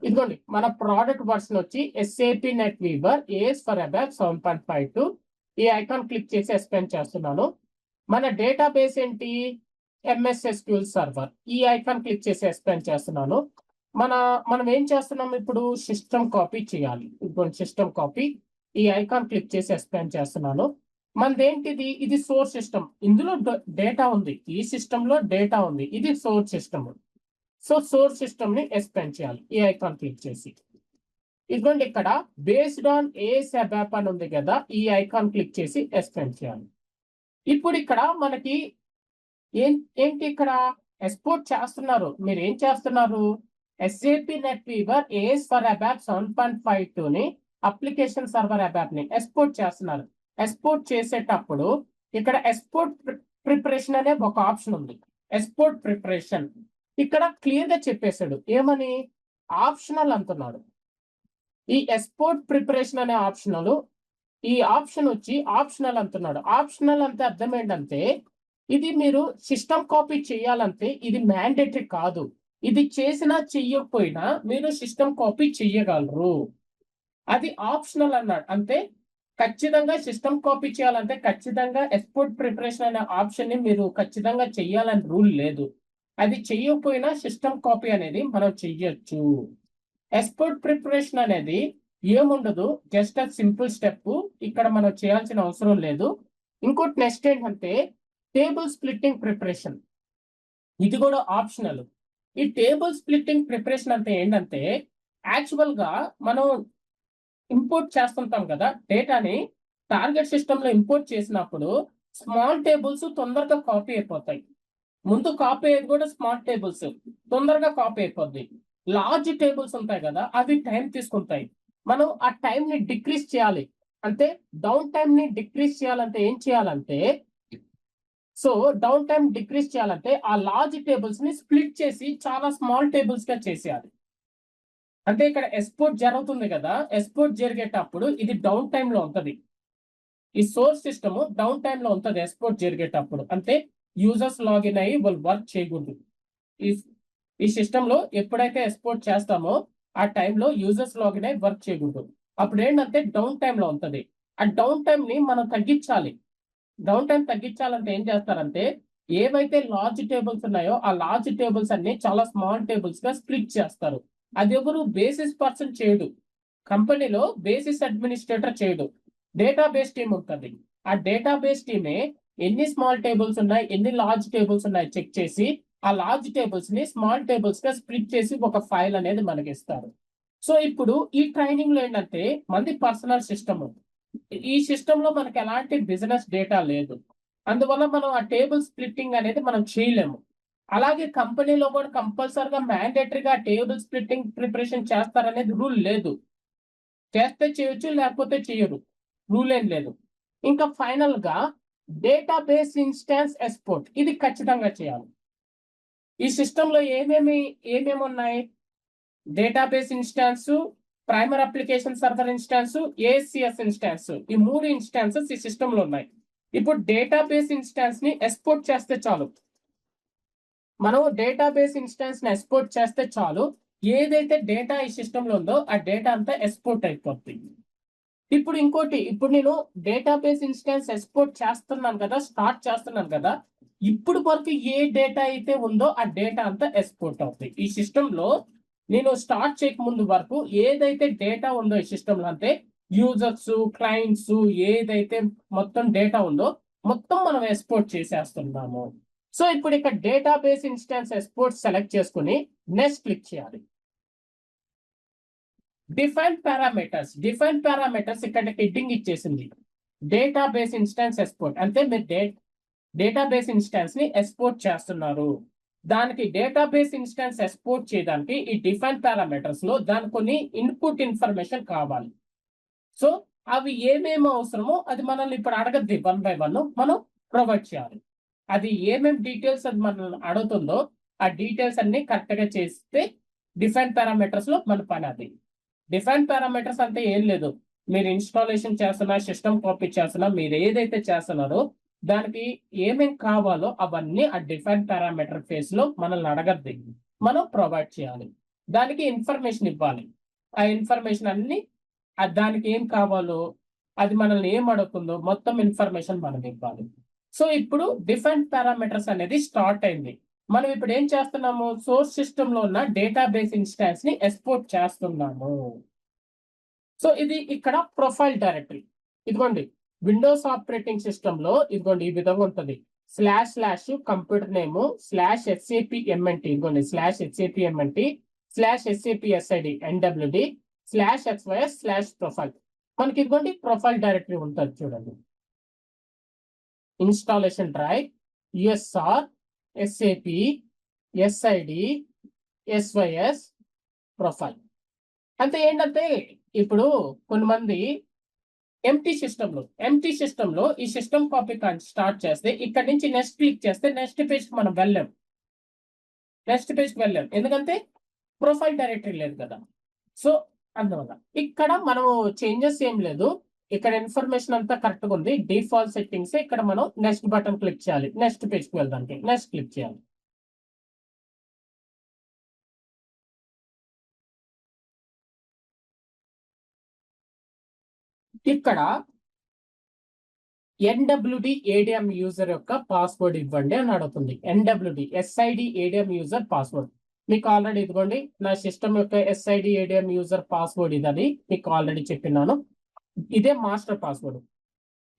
ఇదిగోండి మన ప్రోడక్ట్ వర్షన్ వచ్చి SAP NetWeaver AS for ABAP 7.52. ఈ ఐకాన్ క్లిక్ చేసి ఎక్స్ప్లెయిన్ చేస్తున్నాను. మన డేటాబేస్ ఏంటి? MS SQL server. ఈ ఐకాన్ క్లిక్ చేసి ఎక్స్ప్లెయిన్ చేస్తున్నాను. మనం ఏం చేస్తున్నాం ఇప్పుడు? సిస్టమ్ కాపీ చేయాలి. ఇదిగోండి సిస్టమ్ కాపీ. ఈ ఐకాన్ క్లిక్ చేసి ఎక్స్ప్లెయిన్ చేస్తున్నాను. మనదేంటిది? ఇది సోర్స్ సిస్టమ్. ఇందులో డేటా ఉంది, ఈ సిస్టమ్ లో డేటా ఉంది, ఇది source system. So source system ని ఎక్స్ప్లెయిన్ చేయాలి. ఈ ఐకాన్ క్లిక్ చేసి ఇదిగోండి ఇక్కడ బేస్డ్ ఆన్ AS ABAP అని ఉంది కదా, ఈ ఐకాన్ క్లిక్ చేసి ఎక్స్ప్లెయిన్ చేయాలి. ఇప్పుడు ఇక్కడ మనకి ఏంటి ఇక్కడ ఎక్స్పోర్ట్ చేస్తున్నారు. మీరు ఏం చేస్తున్నారు? SAP NetWeaver AS for ABAP 7.52 ని అప్లికేషన్ సర్వర్ ABAP ని ఎక్స్పోర్ట్ చేస్తున్నారు. ఎక్స్పోర్ట్ చేసేటప్పుడు ఇక్కడ ఎక్స్పోర్ట్ ప్రిపరేషన్ అనే ఒక ఆప్షన్ ఉంది. Export preparation. ఇక్కడ క్లియర్ గా చెప్పేశాడు ఏమని, ఆప్షనల్ అంటున్నాడు. ఈ ఎక్స్పోర్ట్ ప్రిపరేషన్ అనే ఆప్షనల్, ఈ ఆప్షన్ వచ్చి ఆప్షనల్ అంటున్నాడు. ఆప్షనల్ అంటే అర్థం ఏంటంటే ఇది మీరు సిస్టమ్ కాపీ చేయాలంటే ఇది మ్యాండేటరీ కాదు. ఇది చేసినా చెయ్యకపోయినా మీరు సిస్టమ్ కాపీ చెయ్యగలరు. అది ఆప్షనల్ అన్నాడు. అంటే ఖచ్చితంగా సిస్టమ్ కాపీ చేయాలంటే ఖచ్చితంగా ఎక్స్పోర్ట్ ప్రిపరేషన్ అనే ఆప్షన్ ని మీరు ఖచ్చితంగా చెయ్యాలని రూల్ లేదు. అది చెయ్యకపోయినా సిస్టమ్ కాపీ అనేది మనం చెయ్యొచ్చు. ఎక్స్పోర్ట్ ప్రిపరేషన్ అనేది ఏముండదు, జస్ట్ అ సింపుల్ స్టెప్. ఇక్కడ మనం చేయాల్సిన అవసరం లేదు. ఇంకోటి నెక్స్ట్ ఏంటంటే టేబుల్ స్ప్లిట్టింగ్ ప్రిపరేషన్. ఇది కూడా ఆప్షనల్. ఈ టేబుల్ స్ప్లిట్టింగ్ ప్రిపరేషన్ అంటే ఏంటంటే యాక్చువల్ గా మనం ఇంపోర్ట్ చేస్తుంటాం కదా డేటాని, టార్గెట్ సిస్టమ్ లో ఇంపోర్ట్ చేసినప్పుడు స్మాల్ టేబుల్స్ తొందరగా కాపీ అయిపోతాయి. ముందు కాపీ అయ్యేది కూడా స్మాల్ టేబుల్స్ తొందరగా కాపీ అయిపోద్ది. లార్జ్ టేబుల్స్ ఉంటాయి కదా అవి టైం తీసుకుంటాయి. మనం ఆ టైం ని డిక్రీజ్ చేయాలి. అంటే డౌన్ టైం ని డిక్రీజ్ చేయాలంటే ఏం చేయాలంటే, సో డౌన్ టైం డిక్రీజ్ చేయాలంటే ఆ లార్జ్ టేబుల్స్ ని స్ప్లిట్ చేసి చాలా స్మాల్ టేబుల్స్ గా చేసేయాలి. అంటే ఇక్కడ ఎక్స్పోర్ట్ జరుగుతుంది కదా, ఎక్స్పోర్ట్ జరిగేటప్పుడు ఇది డౌన్ టైమ్ లో ఉంటది. ఈ సోర్స్ సిస్టమ్ డౌన్ టైమ్ లో ఉంటది ఎక్స్పోర్ట్ జరిగేటప్పుడు. అంటే యూజర్స్ లాగిన్ అయ్యి వాళ్ళు వర్క్ చేయకూడదు. ఈ సిస్టమ్ లో ఎప్పుడైతే ఎక్స్పోర్ట్ చేస్తామో ఆ టైంలో యూజర్స్ లాగిన్ అయ్యి వర్క్ చేయకూడదు. అప్పుడు ఏంటంటే డౌన్ టైమ్ లో ఉంటది. ఆ డౌన్ టైమ్ ని మనం తగ్గించాలి. డౌన్ టైం తగ్గించాలంటే ఏం చేస్తారంటే ఏవైతే లార్జ్ టేబుల్స్ ఉన్నాయో ఆ లార్జ్ టేబుల్స్ అన్ని చాలా స్మాల్ టేబుల్స్ గా స్ప్లిట్ చేస్తారు. అది ఎవరు బేసిస్ పర్సన్ చేయడు. కంపెనీలో బేసిస్ అడ్మినిస్ట్రేటర్ చేయడు. డేటాబేస్ టీమ్ ఉంటుంది. ఆ డేటాబేస్ టీమే ఎన్ని స్మాల్ టేబుల్స్ ఉన్నాయి, ఎన్ని లార్జ్ టేబుల్స్ ఉన్నాయి చెక్ చేసి ఆ లార్జ్ టేబుల్స్ ని స్మాల్ టేబుల్స్ గా స్ప్లిట్ చేసి ఒక ఫైల్ అనేది మనకి ఇస్తారు. సో ఇప్పుడు ఈ ట్రైనింగ్ లో ఏంటంటే మనది పర్సనల్ సిస్టమ్. ఈ సిస్టమ్ లో మనకి ఎలాంటి బిజినెస్ డేటా లేదు. అందువల్ల మనం ఆ టేబుల్ స్ప్లిట్టింగ్ అనేది మనం చేయలేము. అలాగే కంపెనీలో కూడా కంపల్సరిగా మ్యాండేటరీగా టేబుల్ స్ప్లిట్టింగ్ ప్రిపరేషన్ చేస్తారనేది రూల్ లేదు. చేస్తే చేయొచ్చు, లేకపోతే చేయరు, రూల్ ఏం లేదు. ఇంకా ఫైనల్ గా డేటాబేస్ ఇన్స్టాన్స్ ఎక్స్పోర్ట్, ఇది ఖచ్చితంగా చేయాలి. ఈ సిస్టమ్ లో ఏమేమి ఉన్నాయి, database instance, primary application server instance, ASCS instance, ఈ 3 ఇన్స్టాన్సెస్ ఈ సిస్టమ్ లో ఉన్నాయి. ఇప్పుడు డేటాబేస్ ఇన్స్టాన్స్ ని ఎక్స్పోర్ట్ చేస్తే చాలు. మనం డేటాబేస్ ఇన్స్టాన్స్ ని ఎక్స్పోర్ట్ చేస్తే చాలు, ఏదైతే డేటా ఈ సిస్టమ్ లో ఉందో ఆ డేటా అంతా ఎక్స్పోర్ట్ అయిపోతుంది. ఇప్పుడు ఇంకోటి, ఇప్పుడు నేను డేటాబేస్ ఇన్స్టాన్స్ ఎక్స్పోర్ట్ చేస్తున్నాను కదా, స్టార్ట్ చేస్తున్నాను కదా, ఇప్పుడు వరకు ఏ డేటా అయితే ఉందో ఆ డేటా అంతా ఎక్స్పోర్ట్ అవుతుంది. ఈ సిస్టమ్ లో నేను స్టార్ట్ చేయక ముందు వరకు ఏదైతే డేటా ఉందో ఈ సిస్టమ్ లో, అంటే యూజర్స్, క్లయింట్స్, ఏదైతే మొత్తం డేటా ఉందో మొత్తం మనం ఎక్స్పోర్ట్ చేసేస్తున్నాము. సో ఇప్పుడు ఇక్కడ డేటాబేస్ ఇన్స్టాన్స్ ఎక్స్పోర్ట్ సెలెక్ట్ చేసుకుని నెక్స్ట్ క్లిక్ చేయాలి. Define parameters. డిఫైన్ పారామీటర్స్ ఇక్కడ హెడ్డింగ్ ఇచ్చేసింది డేటాబేస్ ఇన్స్టాన్స్ ఎక్స్పోర్ట్. అంటే మీరు డేటాబేస్ ఇన్స్టాన్స్ ని ఎక్స్పోర్ట్ చేస్తున్నారు. దానికి డేటాబేస్ ఇన్స్టాన్స్ ఎక్స్పోర్ట్ చేయడానికి ఈ డిఫైన్ పారామీటర్స్ లో దానికి కొన్ని ఇన్పుట్ ఇన్ఫర్మేషన్ కావాలి. సో అవి ఏమేమి అవసరమో అది మనల్ని ఇప్పుడు అడగద్ది, 1 by 1 మనం ప్రొవైడ్ చేయాలి. అది ఏమేమి డీటెయిల్స్ అది మనల్ని అడుగుతుందో ఆ డీటెయిల్స్ అన్ని కరెక్ట్ గా చేస్తే డిఫైన్ పారామీటర్స్ లో మన పని అది. డిఫైన్ పారామీటర్స్ అంటే ఏం లేదు, మీరు ఇన్స్టాలేషన్ చేస్తున్నా, సిస్టమ్ కాపీ చేస్తున్నా, మీరు ఏదైతే చేస్తున్నారో దానికి ఏమేం కావాలో అవన్నీ ఆ డిఫైన్ పారామీటర్ ఫేజ్ లో మనల్ని అడగద్ది, మనం ప్రొవైడ్ చేయాలి. దానికి ఇన్ఫర్మేషన్ ఇవ్వాలి. ఆ ఇన్ఫర్మేషన్ అన్ని దానికి ఏం కావాలో అది మనల్ని ఏం అడుగుతుందో మొత్తం ఇన్ఫర్మేషన్ మనం ఇవ్వాలి. సో ఇప్పుడు డిఫైన్ పారామీటర్స్ అనేది స్టార్ట్ అయింది. మనం ఇప్పుడు ఏం చేస్తున్నాము, సోర్స్ సిస్టమ్ లో ఉన్న డేటాబేస్ ఇన్స్టాన్స్ ని ఎక్స్పోర్ట్ చేస్తున్నాము. సో ఇది ఇక్కడ ప్రొఫైల్ డైరెక్టరీ. ఇదిగోండి విండోస్ ఆపరేటింగ్ సిస్టమ్ లో ఇదిగోండి ఈ విధంగా ఉంటుంది. //కంప్యూటర్ నేమ్ /SAPMNT, ఇదిగోండి /SAPMNT /SAPSID NWD /XYS/profile. మనకి ఇదిగోండి ప్రొఫైల్ డైరెక్టరీ ఉంటుంది చూడండి. Installation drive, USR, SAP, SID, SYS, profile. అంటే ఏంటంటే ఇప్పుడు కొంతమంది ఎంటీ సిస్టమ్ లో ఈ సిస్టమ్ కాపీ స్టార్ట్ చేస్తే ఇక్కడ నుంచి నెక్స్ట్ క్లిక్ చేస్తే నెక్స్ట్ పేజ్ మనం వెళ్ళాం. నెక్స్ట్ పేజ్కి వెళ్ళాం, ఎందుకంటే ప్రొఫైల్ డైరెక్టరీ లేదు కదా. సో అందువల్ల ఇక్కడ మనం చేంజెస్ ఏం లేదు, ఇక్కడ ఇన్ఫర్మేషన్ అంతా కరెక్ట్ గా ఉంది. డిఫాల్ట్ సెట్టింగ్స్ ఇక్కడ మనం నెక్స్ట్ బటన్ క్లిక్ చేయాలి, నెక్స్ట్ పేజ్ కి వెళ్దానికి నెక్స్ట్ క్లిక్ చేయాలి. ఇక్కడ ఎన్డబ్ల్యూడి ఏడిఎం యూజర్ యొక్క పాస్వర్డ్ ఇవ్వండి అని అడుగుతుంది. ఎన్డబ్ల్యూడి ఎస్ఐడి ఏడిఎం యూజర్ పాస్వర్డ్ మీకు ఆల్రెడీ ఇదిగోండి, నా సిస్టమ్ యొక్క ఎస్ఐడి ఏడిఎం యూజర్ పాస్వర్డ్ ఇదని మీకు ఆల్రెడీ చెప్పినాను. ఇదే మాస్టర్ పాస్వర్డ్,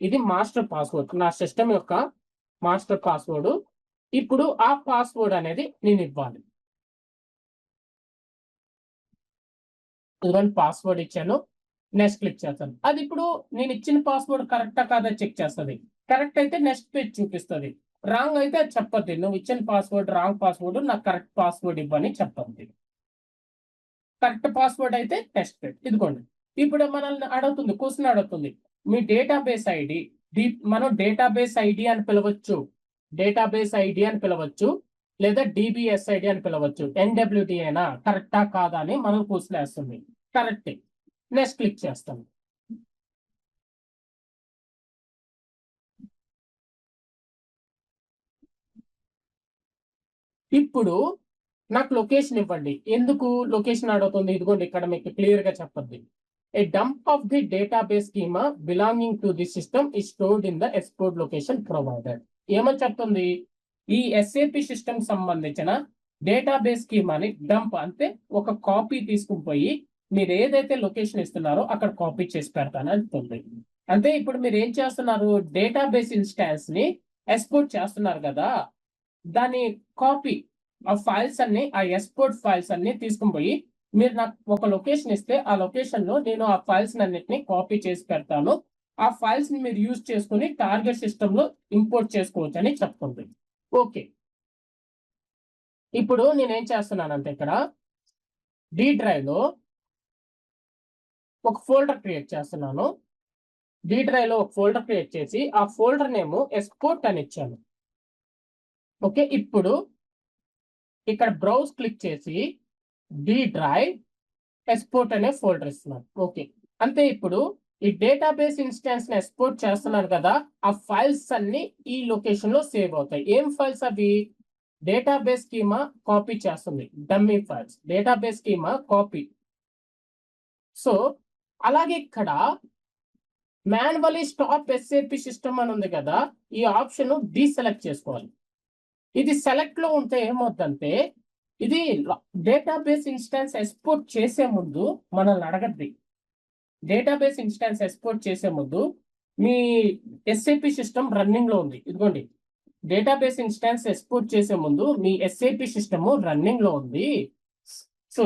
ఇది మాస్టర్ పాస్వర్డ్, నా సిస్టమ్ యొక్క మాస్టర్ పాస్వర్డ్. ఇప్పుడు ఆ పాస్వర్డ్ అనేది నేను ఇవ్వాలి. ఇదిగోండి పాస్వర్డ్ ఇచ్చాను, నెక్స్ట్ క్లిక్ చేస్తాను. అది ఇప్పుడు నేను ఇచ్చిన పాస్వర్డ్ కరెక్టా కాదా చెక్ చేస్తుంది. కరెక్ట్ అయితే నెక్స్ట్ పేజ్ చూపిస్తుంది, రాంగ్ అయితే అది చెప్పద్ది. నువ్వు ఇచ్చిన పాస్వర్డ్ రాంగ్ పాస్వర్డ్, నాకు కరెక్ట్ పాస్వర్డ్ ఇవ్వని చెప్పద్ది. కరెక్ట్ పాస్వర్డ్ అయితే నెక్స్ట్ పేజ్. ఇదిగోండి ఇప్పుడు మనల్ని అడుగుతుంది, క్వశ్చన్ అడుగుతుంది, మీ డేటాబేస్ ఐడి, మనం డేటాబేస్ ఐడి అని పిలవచ్చు, డేటాబేస్ ఐడి అని పిలవచ్చు, లేదా డిబిఎస్ఐడి అని పిలవచ్చు. ఎన్డబ్ల్యూడి అయినా కరెక్టా కాదా అని మనం క్వశ్చన్ వేస్తుంది. కరెక్ట్, నెక్స్ట్ క్లిక్ చేస్తాను. ఇప్పుడు నాకు లొకేషన్ ఇవ్వండి. ఎందుకు లొకేషన్ అడుగుతుంది? ఇదిగోండి ఇక్కడ మీకు క్లియర్ గా చెప్పద్ది. A dump of the database schema belonging to the system is stored in the export location provided. ఏమని చెప్తుంది? ఈ ఎస్ఏపి సిస్టమ్ సంబంధించిన డేటాబేస్ స్కీమాని డంప్ అంటే ఒక కాపీ తీసుకుని పోయి మీరు ఏదైతే లొకేషన్ ఇస్తున్నారో అక్కడ కాపీ చేసి పెడతాను అంటుంది. అంటే ఇప్పుడు మీరు ఏం చేస్తున్నారు, డేటాబేస్ ఇన్స్టాన్స్ ని ఎక్స్పోర్ట్ చేస్తున్నారు కదా, దాని కాపీ ఆ ఫైల్స్ అన్ని, ఆ ఎక్స్పోర్ట్ ఫైల్స్ అన్ని తీసుకుని పోయి మీరు నాకు ఒక లొకేషన్ ఇస్తే ఆ లొకేషన్ లో నేను ఆ ఫైల్స్ అన్నిటిని కాపీ చేసి పెడతాను. ఆ ఫైల్స్ ని మీరు యూజ్ చేసుకుని టార్గెట్ సిస్టమ్ లో ఇంపోర్ట్ చేసుకోవచ్చు అని చెప్తుంది. ఓకే, ఇప్పుడు నేనేం చేస్తున్నానంటే ఇక్కడ డి డ్రైవ్ లో ఒక ఫోల్డర్ క్రియేట్ చేస్తున్నాను. డి డ్రైవ్ లో ఒక ఫోల్డర్ క్రియేట్ చేసి ఆ ఫోల్డర్ నేమ్ ఎక్స్పోర్ట్ అని ఇచ్చాను. ఓకే, ఇప్పుడు ఇక్కడ బ్రౌజ్ క్లిక్ చేసి డి డ్రైవ్ ఎక్స్పోర్ట్ అనే ఫోల్డర్ ఇస్తున్నాను. ఓకే, అంటే ఇప్పుడు ఈ డేటాబేస్ ఇన్స్టాన్స్ ని ఎక్స్పోర్ట్ చేస్తున్నాను కదా, ఆ ఫైల్స్ అన్ని ఈ లొకేషన్ లో సేవ్ అవుతాయి. ఏం ఫైల్స్ అవి? డేటాబేస్ స్కీమా కాపీ చేస్తుంది, dummy files, database schema copy. So అలాగే ఇక్కడ మాన్యువల్లీ స్టాప్ ఎస్ఏపి సిస్టమ్ అని ఉంది కదా, ఈ ఆప్షన్ డీసెలెక్ట్ చేసుకోవాలి. ఇది సెలెక్ట్ లో ఉంటే ఏమవుతుందంటే ఇది డేటాబేస్ ఇన్స్టాన్స్ ఎక్స్పోర్ట్ చేసే ముందు మనల్ని అడగద్ది. డేటాబేస్ ఇన్స్టాన్స్ ఎక్స్పోర్ట్ చేసే ముందు మీ ఎస్ఏపి సిస్టమ్ రన్నింగ్ లో ఉంది, ఇదిగోండి డేటాబేస్ ఇన్స్టాన్స్ ఎక్స్పోర్ట్ చేసే ముందు మీ ఎస్ఏపి సిస్టమ్ రన్నింగ్ లో ఉంది. సో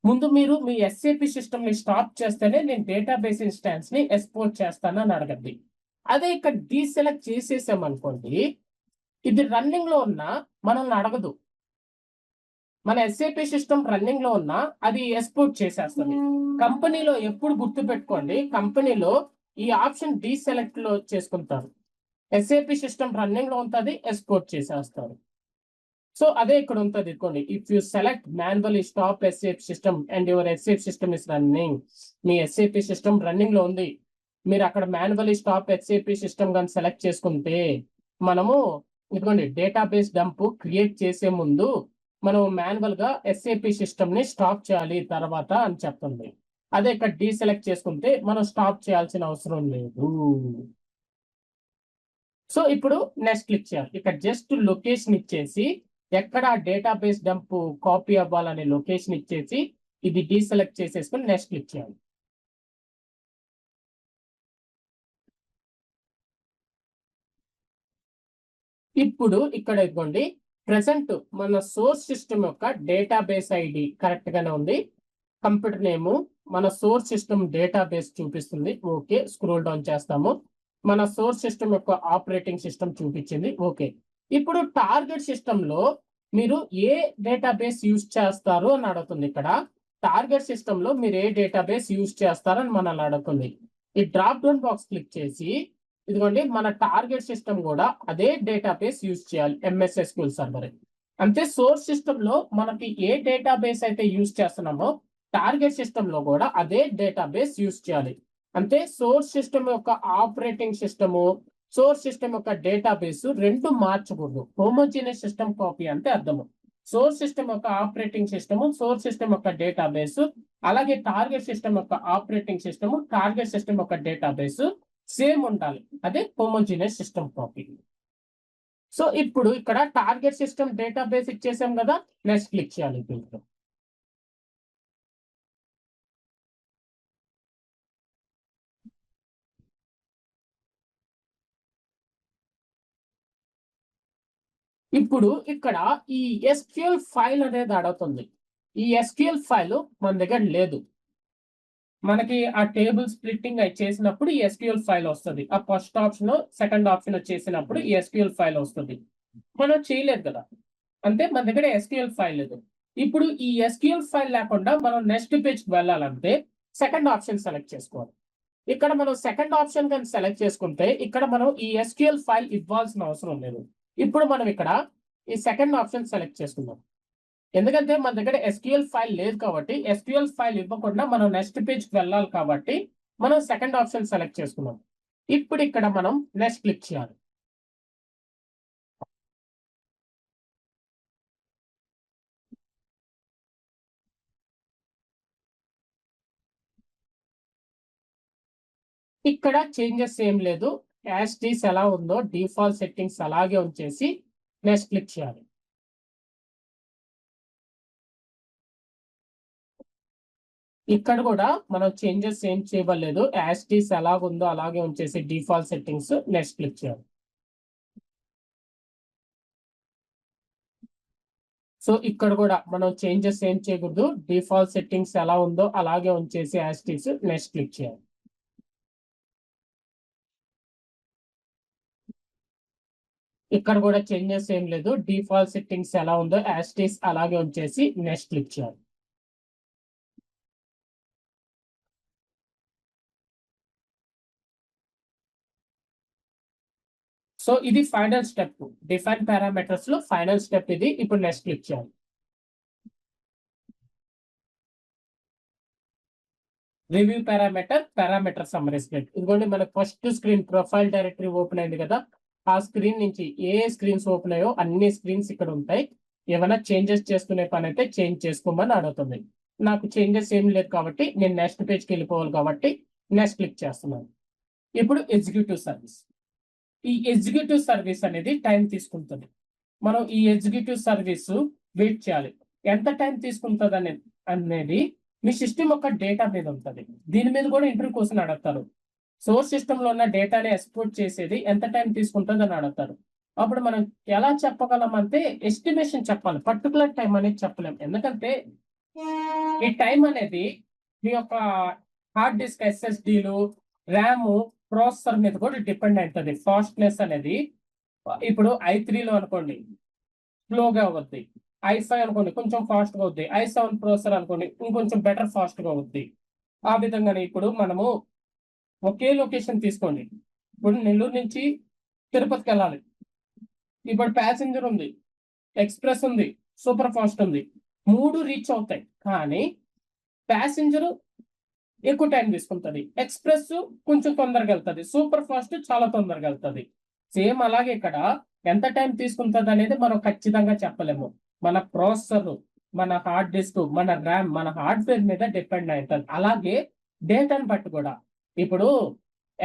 ముందు మీరు మీ ఎస్ఏపి సిస్టమ్ ని స్టాప్ చేస్తేనే నేను డేటాబేస్ ఇన్స్టాన్స్ ని ఎక్స్పోర్ట్ చేస్తానని అడగద్ది. అదే ఇక్కడ డీసెలెక్ట్ చేసేసామనుకోండి, ఇది రన్నింగ్ లో ఉన్నా మనల్ని అడగదు. మన ఎస్ఏపి సిస్టమ్ రన్నింగ్ లో ఉన్నా అది ఎక్స్పోర్ట్ చేసేస్తుంది. కంపెనీలో ఎప్పుడు గుర్తు పెట్టుకోండి, కంపెనీలో ఈ ఆప్షన్ డీసెలెక్ట్ లో చేసుకుంటారు. ఎస్ఏపి సిస్టమ్ రన్నింగ్ లో ఉంటుంది, ఎక్స్పోర్ట్ చేసేస్తారు. సో అదే ఇక్కడ ఉంటుంది, ఇదిగోండి if you select manually stop SAP system and your SAP system is running. Me SAP system running లో ఉంది, మీరు అక్కడ మాన్యువల్లీ స్టాప్ ఎస్ఏపి సిస్టమ్ కానీ సెలెక్ట్ చేసుకుంటే మనము ఇదిగోండి డేటాబేస్ డంప్ క్రియేట్ చేసే ముందు మనం మాన్యువల్ గా ఎస్ఏపి సిస్టమ్ ని స్టాప్ చేయాలి తర్వాత అని చెప్తుంది. అదే ఇక్కడ డీసెలెక్ట్ చేసుకుంటే మనం స్టాప్ చేయాల్సిన అవసరం లేదు. సో ఇప్పుడు నెక్స్ట్ క్లిక్ చేయాలి. ఇక్కడ జస్ట్ లొకేషన్ ఇచ్చేసి ఎక్కడ డేటాబేస్ డంప్ కాపీ అవ్వాలనే లొకేషన్ ఇచ్చేసి ఇది డీసెలెక్ట్ చేసేసుకుని నెక్స్ట్ క్లిక్ చేయాలి. ఇప్పుడు ఇక్కడ ఇదిగోండి ప్రెసెంట్ మన సోర్స్ సిస్టమ్ యొక్క డేటాబేస్ ఐడి కరెక్ట్ గానే ఉంది. కంప్యూటర్ నేమ్ మన సోర్స్ సిస్టమ్ డేటాబేస్ చూపిస్తుంది. ఓకే, స్క్రోల్ డౌన్ చేస్తాము. మన సోర్స్ సిస్టమ్ యొక్క ఆపరేటింగ్ సిస్టమ్ చూపించింది. ఓకే, ఇప్పుడు టార్గెట్ సిస్టమ్ లో మీరు ఏ డేటాబేస్ యూజ్ చేస్తారు అని అడుగుతుంది. ఇక్కడ టార్గెట్ సిస్టమ్ లో మీరు ఏ డేటాబేస్ యూజ్ చేస్తారని మనల్ని అడుగుతుంది. ఈ డ్రాప్ డౌన్ బాక్స్ క్లిక్ చేసి ఇదిగోండి మన టార్గెట్ సిస్టమ్ కూడా అదే డేటాబేస్ యూజ్ చేయాలి, ఎంఎస్ ఎస్క్యూఎల్ సర్వర్. అంటే సోర్స్ సిస్టమ్ లో మనకి ఏ డేటాబేస్ అయితే యూజ్ చేస్తున్నామో టార్గెట్ సిస్టమ్ లో కూడా అదే డేటాబేస్ యూజ్ చేయాలి. అంటే సోర్స్ సిస్టమ్ యొక్క ఆపరేటింగ్ సిస్టము, సోర్స్ సిస్టమ్ యొక్క డేటాబేస్ రెండు మార్చకూడదు. హోమోజీనియస్ సిస్టమ్ కాపీ అంటే అర్థము. సోర్స్ సిస్టమ్ యొక్క ఆపరేటింగ్ సిస్టము, సోర్స్ సిస్టమ్ యొక్క డేటాబేస్, అలాగే టార్గెట్ సిస్టమ్ యొక్క ఆపరేటింగ్ సిస్టము, టార్గెట్ సిస్టమ్ యొక్క డేటాబేస్ సేమ్ ఉండాలి. అదే హోమోజీనియస్ సిస్టమ్ కాపీ. సో ఇప్పుడు ఇక్కడ టార్గెట్ సిస్టమ్ డేటాబేస్ ఇచ్చేసాం కదా, నెక్స్ట్ క్లిక్ చేయాలి దీంట్లో. ఇప్పుడు ఇక్కడ ఈ SQL ఫైల్ అనేది అడుగుతుంది. ఈ SQL ఫైల్ మన దగ్గర లేదు. మనకి ఆ టేబుల్ స్ప్లిట్టింగ్ అయి చేసినప్పుడు ఈ SQL ఫైల్ వస్తుంది. ఆ ఫస్ట్ ఆప్షన్ సెకండ్ ఆప్షన్ చేసినప్పుడు ఈ SQL ఫైల్ వస్తుంది. మనం చేయలేదు కదా, అంటే మన దగ్గర SQL ఫైల్ లేదు. ఇప్పుడు ఈ SQL ఫైల్ లేకుండా మనం నెక్స్ట్ పేజ్ కి వెళ్ళాలంటే సెకండ్ ఆప్షన్ సెలెక్ట్ చేసుకోవాలి. ఇక్కడ మనం సెకండ్ ఆప్షన్ కానీ సెలెక్ట్ చేసుకుంటే ఇక్కడ మనం ఈ SQL ఫైల్ ఇవ్వాల్సిన అవసరం లేదు. ఇప్పుడు మనం ఇక్కడ ఈ సెకండ్ ఆప్షన్ సెలెక్ట్ చేసుకుందాం. ఎందుకంటే మన దగ్గర SQL ఫైల్ లేదు కాబట్టి SQL ఫైల్ ఇవ్వకుండా మనం నెక్స్ట్ పేజ్ కి వెళ్ళాలి కాబట్టి మనం సెకండ్ ఆప్షన్ సెలెక్ట్ చేసుకున్నాం. ఇప్పుడు ఇక్కడ మనం నెక్స్ట్ క్లిక్ చేయాలి. ఇక్కడ చేంజెస్ ఏం లేదు, యాజ్ ఇట్ ఈస్ ఎలా ఉందో డిఫాల్ట్ సెట్టింగ్స్ అలాగే ఉంచేసి నెక్స్ట్ క్లిక్ చేయాలి. ఇక్కడ కూడా మనం చేంజెస్ ఏం చేయలేదు, యాజ్ ఇట్ ఈస్ ఎలా ఉందో అలాగే ఉంచేసి డిఫాల్ట్ సెట్టింగ్స్ నెక్స్ట్ క్లిక్ చేయాలి. సో ఇక్కడ కూడా మనం చేంజెస్ ఏం చేయకూడదు, డిఫాల్ట్ సెట్టింగ్స్ ఎలా ఉందో అలాగే ఉంచేసి as it is next click చేయాలి. ఇక్కడ కూడా చేంజెస్ ఏం లేదు, డిఫాల్ట్ సెట్టింగ్స్ ఎలా ఉందో యాజ్ ఇట్ ఈస్ అలాగే ఉంచేసి నెక్స్ట్ క్లిక్ చేయాలి. సో ఇది ఫైనల్ స్టెప్, డిఫైన్ పారామీటర్స్ లో ఫైనల్ స్టెప్ ఇది. ఇప్పుడు నెక్స్ట్ క్లిక్ చేయాలి. Review parameter summary screen. ఇదిగోండి మనకు first screen profile directory open అయింది కదా, ఆ స్క్రీన్ నుంచి ఏ స్క్రీన్స్ ఓపెన్ అయ్యో అన్ని స్క్రీన్స్ ఇక్కడ ఉంటాయి. ఏమైనా చేంజెస్ చేసుకునే పని అయితే చేంజ్ చేసుకోమని అడుగుతుంది. నాకు చేంజెస్ ఏం లేదు కాబట్టి నేను నెక్స్ట్ పేజ్కి వెళ్ళిపోవాలి కాబట్టి నెక్స్ట్ క్లిక్ చేస్తున్నాను. ఇప్పుడు ఎగ్జిక్యూటివ్ సర్వీస్. ఈ ఎగ్జిక్యూటివ్ సర్వీస్ అనేది టైం తీసుకుంటుంది. మనం ఈ ఎగ్జిక్యూటివ్ సర్వీస్ వెయిట్ చేయాలి. ఎంత టైం తీసుకుంటుంది అనేది మీ సిస్టమ్ యొక్క డేటా మీద ఉంటుంది. దీని మీద కూడా ఇంటర్వ్యూ క్వశ్చన్ అడుగుతారు. సోర్స్ సిస్టమ్ లో ఉన్న డేటాని ఎక్స్పోర్ట్ చేసేది ఎంత టైం తీసుకుంటుంది అని అడుగుతారు. అప్పుడు మనం ఎలా చెప్పగలం అంటే ఎస్టిమేషన్ చెప్పాలి, పర్టికులర్ టైం అనేది చెప్పలేం. ఎందుకంటే ఈ టైం అనేది మీ యొక్క హార్డ్ డిస్క్ SSDలు, ర్యామ్, ప్రాసెసర్ మీద కూడా డిపెండ్ అవుతుంది. ఫాస్ట్నెస్ అనేది ఇప్పుడు i3లో అనుకోండి స్లోగా అవుద్ది, i5 అనుకోండి కొంచెం ఫాస్ట్ గా అవుద్ది, i7 ప్రాసెసర్ అనుకోండి ఇంకొంచెం బెటర్ ఫాస్ట్ గా అవుద్ది. ఆ విధంగానే ఇప్పుడు మనము ఒకే లొకేషన్ తీసుకోండి. ఇప్పుడు నెల్లూరు నుంచి తిరుపతికి వెళ్ళాలి. ఇప్పుడు ప్యాసింజర్ ఉంది, ఎక్స్ప్రెస్ ఉంది, సూపర్ ఫాస్ట్ ఉంది, మూడు రీచ్ అవుతాయి. కానీ ప్యాసింజర్ ఎక్కువ టైం తీసుకుంటుంది, ఎక్స్ప్రెస్ కొంచెం తొందరగా వెళ్తుంది, సూపర్ ఫాస్ట్ చాలా తొందరగా వెళ్తుంది. సేమ్ అలాగే ఇక్కడ ఎంత టైం తీసుకుంటుంది అనేది మనం ఖచ్చితంగా చెప్పలేము. మన ప్రాసెసర్, మన హార్డ్ డిస్క్, మన ర్యామ్, మన హార్డ్వేర్ మీద డిపెండ్ అవుతుంది. అలాగే డేటాను బట్టి కూడా ఇప్పుడు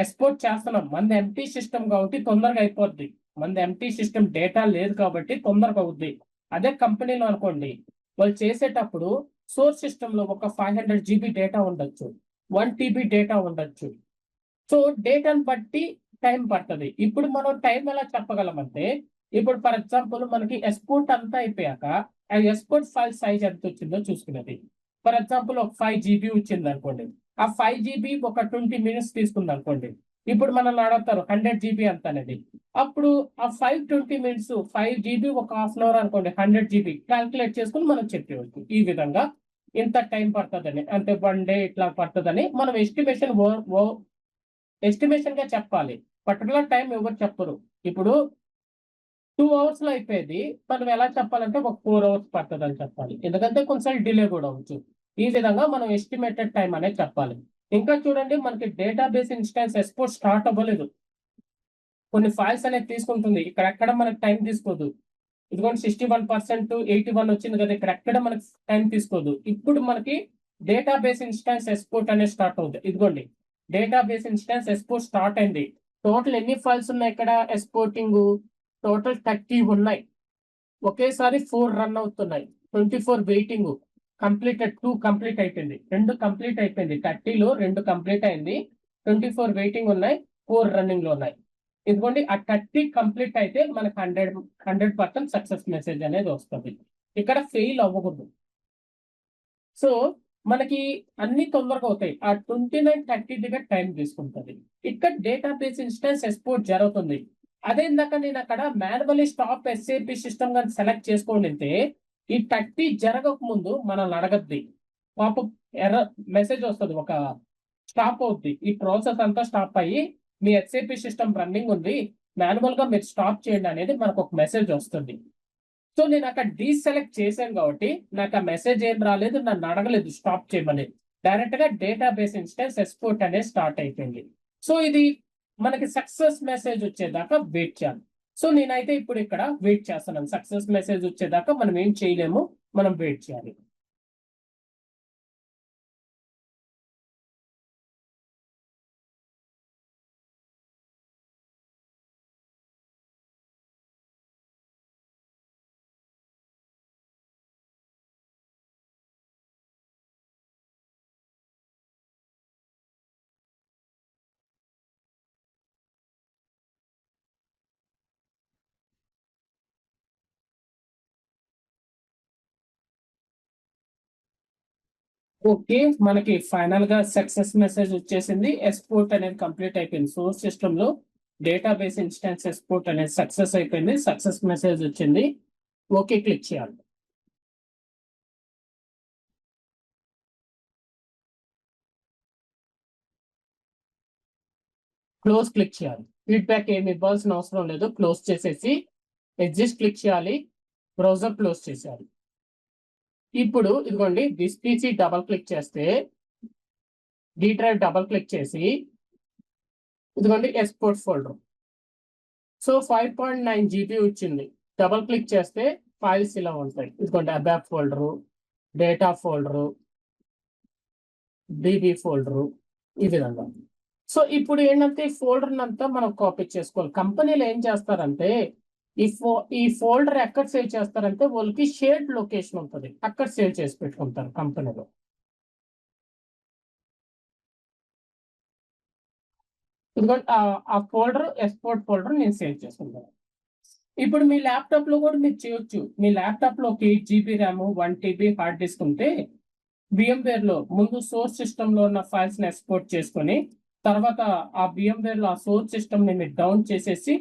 ఎక్స్పోర్ట్ చేస్తున్నాం, మన ఎంటీ సిస్టమ్ కాబట్టి తొందరగా అయిపోద్ది. మన ఎంటీ సిస్టమ్ డేటా లేదు కాబట్టి తొందరగా అవుద్ది. అదే కంపెనీలో అనుకోండి, వాళ్ళు చేసేటప్పుడు సోర్స్ సిస్టమ్ లో ఒక 500 GB డేటా ఉండొచ్చు, 1 TB డేటా ఉండొచ్చు. సో డేటాను బట్టి టైం పడుతుంది. ఇప్పుడు మనం టైం ఎలా చెప్పగలమంటే, ఇప్పుడు ఫర్ ఎగ్జాంపుల్ మనకి ఎక్స్పోర్ట్ అంతా అయిపోయాక ఆ ఎక్స్పోర్ట్ ఫైల్ సైజ్ ఎంత వచ్చిందో చూసుకునేది. ఫర్ ఎగ్జాంపుల్ ఒక 5 GB వచ్చింది అనుకోండి, ఆ 5 GB ఒక 20 minutes తీసుకుంది అనుకోండి. ఇప్పుడు మనల్ని అడుగుతారు 100 GB ఎంత అనేది. అప్పుడు ఆ 520 minutes 5 GB ఒక హాఫ్ అన్ అవర్ అనుకోండి, 100 GB క్యాల్కులేట్ చేసుకుని మనం చెప్పవచ్చు. ఈ విధంగా ఇంత టైం పడుతుందని, అంటే 1 day ఇట్లా పడుతుందని మనం ఎస్టిమేషన్ గా చెప్పాలి. పర్టికులర్ టైం ఎవరు చెప్పరు. ఇప్పుడు 2 hours లో అయిపోయేది మనం ఎలా చెప్పాలంటే ఒక 4 hours పడుతుంది అని చెప్పాలి, ఎందుకంటే కొంచెం డిలే కూడా అవచ్చు. ఈ విధంగా మనం ఎస్టిమేటెడ్ టైం అనేది చెప్పాలి. ఇంకా చూడండి, మనకి డేటాబేస్ ఇన్స్టాన్స్ ఎక్స్పోర్ట్ స్టార్ట్ అవ్వలేదు, కొన్ని ఫైల్స్ అనేది తీసుకుంటుంది. ఇక్కడ ఎక్కడ మనకి టైం తీసుకోదు. ఇదిగోండి 61%, 81 వచ్చింది కదా, ఇక్కడ ఎక్కడ మనకి టైం తీసుకోదు. ఇప్పుడు మనకి డేటాబేస్ ఇన్స్టాన్స్ ఎక్స్పోర్ట్ అనేది స్టార్ట్ అవుతుంది. ఇదిగోండి డేటాబేస్ ఇన్స్టాన్స్ ఎక్స్పోర్ట్ స్టార్ట్ అయింది. టోటల్ ఎన్ని ఫైల్స్ ఉన్నాయి ఇక్కడ ఎక్స్పోర్టింగ్? టోటల్ 30 ఉన్నాయి. ఒకేసారి 4 రన్ అవుతున్నాయి. 24 వెయిటింగ్. కంప్లీటెడ్ 2 కంప్లీట్ అయిపోయింది, 2 కంప్లీట్ అయిపోయింది. 30లో 2 కంప్లీట్ అయింది, 24 వెయిటింగ్ ఉన్నాయి, 4 రన్నింగ్ లో ఉన్నాయి. ఇదిగోండి ఆ 30 కంప్లీట్ అయితే మనకు 100% సక్సెస్ మెసేజ్ అనేది వస్తుంది. ఇక్కడ ఫెయిల్ అవ్వకూడదు. సో మనకి అన్ని తొందరగా అవుతాయి. ఆ 29, 30 దగ్గర టైం తీసుకుంటుంది. ఇక్కడ డేటాబేస్ ఇన్స్టెన్స్ ఎక్స్పోర్ట్ జరుగుతుంది. అదే ఇందాక నేను అక్కడ మాన్యువల్లీ స్టాప్ ఎస్ఏపి సిస్టమ్ కానీ సెలెక్ట్ చేసుకోండి, ఈ 30 జరగక ముందు మనల్ని అడగద్ది, పాప ఎర్రర్ మెసేజ్ వస్తుంది, ఒక స్టాప్ అవుద్ది. ఈ ప్రాసెస్ అంతా స్టాప్ అయ్యి మీ ఎస్ఏపి సిస్టమ్ రన్నింగ్ ఉంది, మాన్యువల్ గా మీరు స్టాప్ చేయండి అనేది మనకు ఒక మెసేజ్ వస్తుంది. సో నేను అక్కడ డీసెలెక్ట్ చేశాను కాబట్టి నాకు ఆ మెసేజ్ ఏం రాలేదు, నన్ను అడగలేదు స్టాప్ చేయమని. డైరెక్ట్ గా డేటాబేస్ ఇన్స్టెన్స్ ఎక్స్పోర్ట్ అనేది స్టార్ట్ అయిపోయింది. సో ఇది మనకి సక్సెస్ మెసేజ్ వచ్చేదాకా వెయిట్ చేయాలి. సో నేనైతే ఇప్పుడు ఇక్కడ వెయిట్ చేస్తున్నాను. సక్సెస్ మెసేజ్ వచ్చేదాకా మనం ఏం చేయలేము, మనం వెయిట్ చేయాలి. ఓకే, మనకి ఫైనల్ గా సక్సెస్ మెసేజ్ వచ్చేసింది. ఎక్స్పోర్ట్ అనేది కంప్లీట్ అయిపోయింది. సోర్స్ సిస్టమ్ లో డేటాబేస్ ఇన్స్టాన్స్ ఎక్స్పోర్ట్ అనేది సక్సెస్ అయిపోయింది. సక్సెస్ మెసేజ్ వచ్చింది. ఓకే క్లిక్ చేయాలి. క్లోజ్ క్లిక్ చేయాలి. ఫీడ్బ్యాక్ ఏమి ఇవ్వాల్సిన అవసరం లేదు, క్లోజ్ చేసేసి ఎగ్జిస్ట్ క్లిక్ చేయాలి, బ్రౌజర్ క్లోజ్ చేసేయాలి. ఇప్పుడు ఇదిగోండి దిస్ పీసీ డబల్ క్లిక్ చేస్తే, డి డ్రైవ్ డబల్ క్లిక్ చేసి ఇదిగోండి ఎక్స్పోర్ట్ ఫోల్డర్. సో 5.9 GB వచ్చింది. డబల్ క్లిక్ చేస్తే ఫైల్స్ ఇలా ఉంటాయి. ఇదిగోండి అబాప్ folder, data folder, dB folder, ఈ విధంగా. సో ఇప్పుడు ఏంటంటే ఈ ఫోల్డర్ అంతా మనం కాపీ చేసుకోవాలి. కంపెనీలు ఏం చేస్తారంటే ఈ ఫోల్డర్ ఎక్కడ సేవ్ చేస్తారంటే వాళ్ళకి షేర్డ్ లొకేషన్ ఉంటుంది, అక్కడ సేవ్ చేసి పెట్టుకుంటారు కంపెనీలో. ఇదిగోండి ఆ ఫోల్డర్ ఎక్స్పోర్ట్ ఫోల్డర్ నేను సేవ్ చేసుకుంటాను. ఇప్పుడు మీ ల్యాప్టాప్ లో కూడా మీరు చేయొచ్చు. మీ ల్యాప్టాప్ లో ఒక 8 GB RAM, 1 TB hard disk ఉంటే VMware లో ముందు సోర్స్ సిస్టమ్ లో ఉన్న ఫైల్స్ ని ఎక్స్పోర్ట్ చేసుకొని తర్వాత ఆ VMware లో ఆ సోర్స్ సిస్టమ్ ని మీరు డౌన్ చేసేసి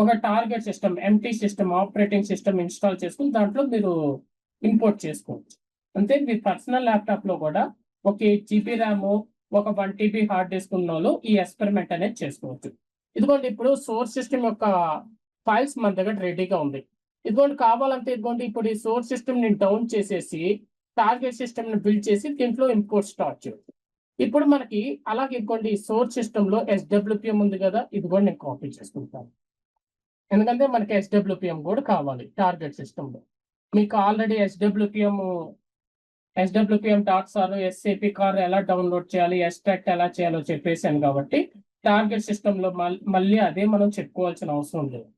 ఒక target system, empty system, operating system install చేసుకుని దాంట్లో మీరు ఇంపోర్ట్ చేసుకోవచ్చు. అంతే మీ పర్సనల్ ల్యాప్టాప్ లో కూడా ఒక 8 GB ర్యామ్, ఒక 1 TB హార్డ్ డిస్క్ ఉన్న వాళ్ళు ఈ ఎక్స్పెరిమెంట్ అనేది చేసుకోవచ్చు. ఇదిగోండి ఇప్పుడు సోర్స్ సిస్టమ్ యొక్క ఫైల్స్ మన దగ్గర రెడీగా ఉంది. ఇదిగోండి కావాలంటే ఇదిగోండి ఇప్పుడు ఈ సోర్స్ సిస్టమ్ ని డౌన్ చేసేసి టార్గెట్ సిస్టమ్ ని బిల్డ్ చేసి దీంట్లో ఇంపోర్ట్ స్టార్ట్ చేయొచ్చు. ఇప్పుడు మనకి అలాగే ఇదిగోండి సోర్స్ సిస్టమ్ లో SWPM ఉంది కదా, ఇది కూడా నేను కాపీ చేసుకుంటాను, ఎందుకంటే మనకి SWPM కూడా కావాలి టార్గెట్ సిస్టమ్ లో. మీకు ఆల్రెడీ SWPM.SAR, SAP కార్ ఎలా డౌన్లోడ్ చేయాలి, ఎస్ట్రాక్ట్ ఎలా చేయాలో చెప్పేసాను కాబట్టి టార్గెట్ సిస్టమ్ లో మళ్ళీ అదే మనం చెప్పుకోవాల్సిన అవసరం లేదు.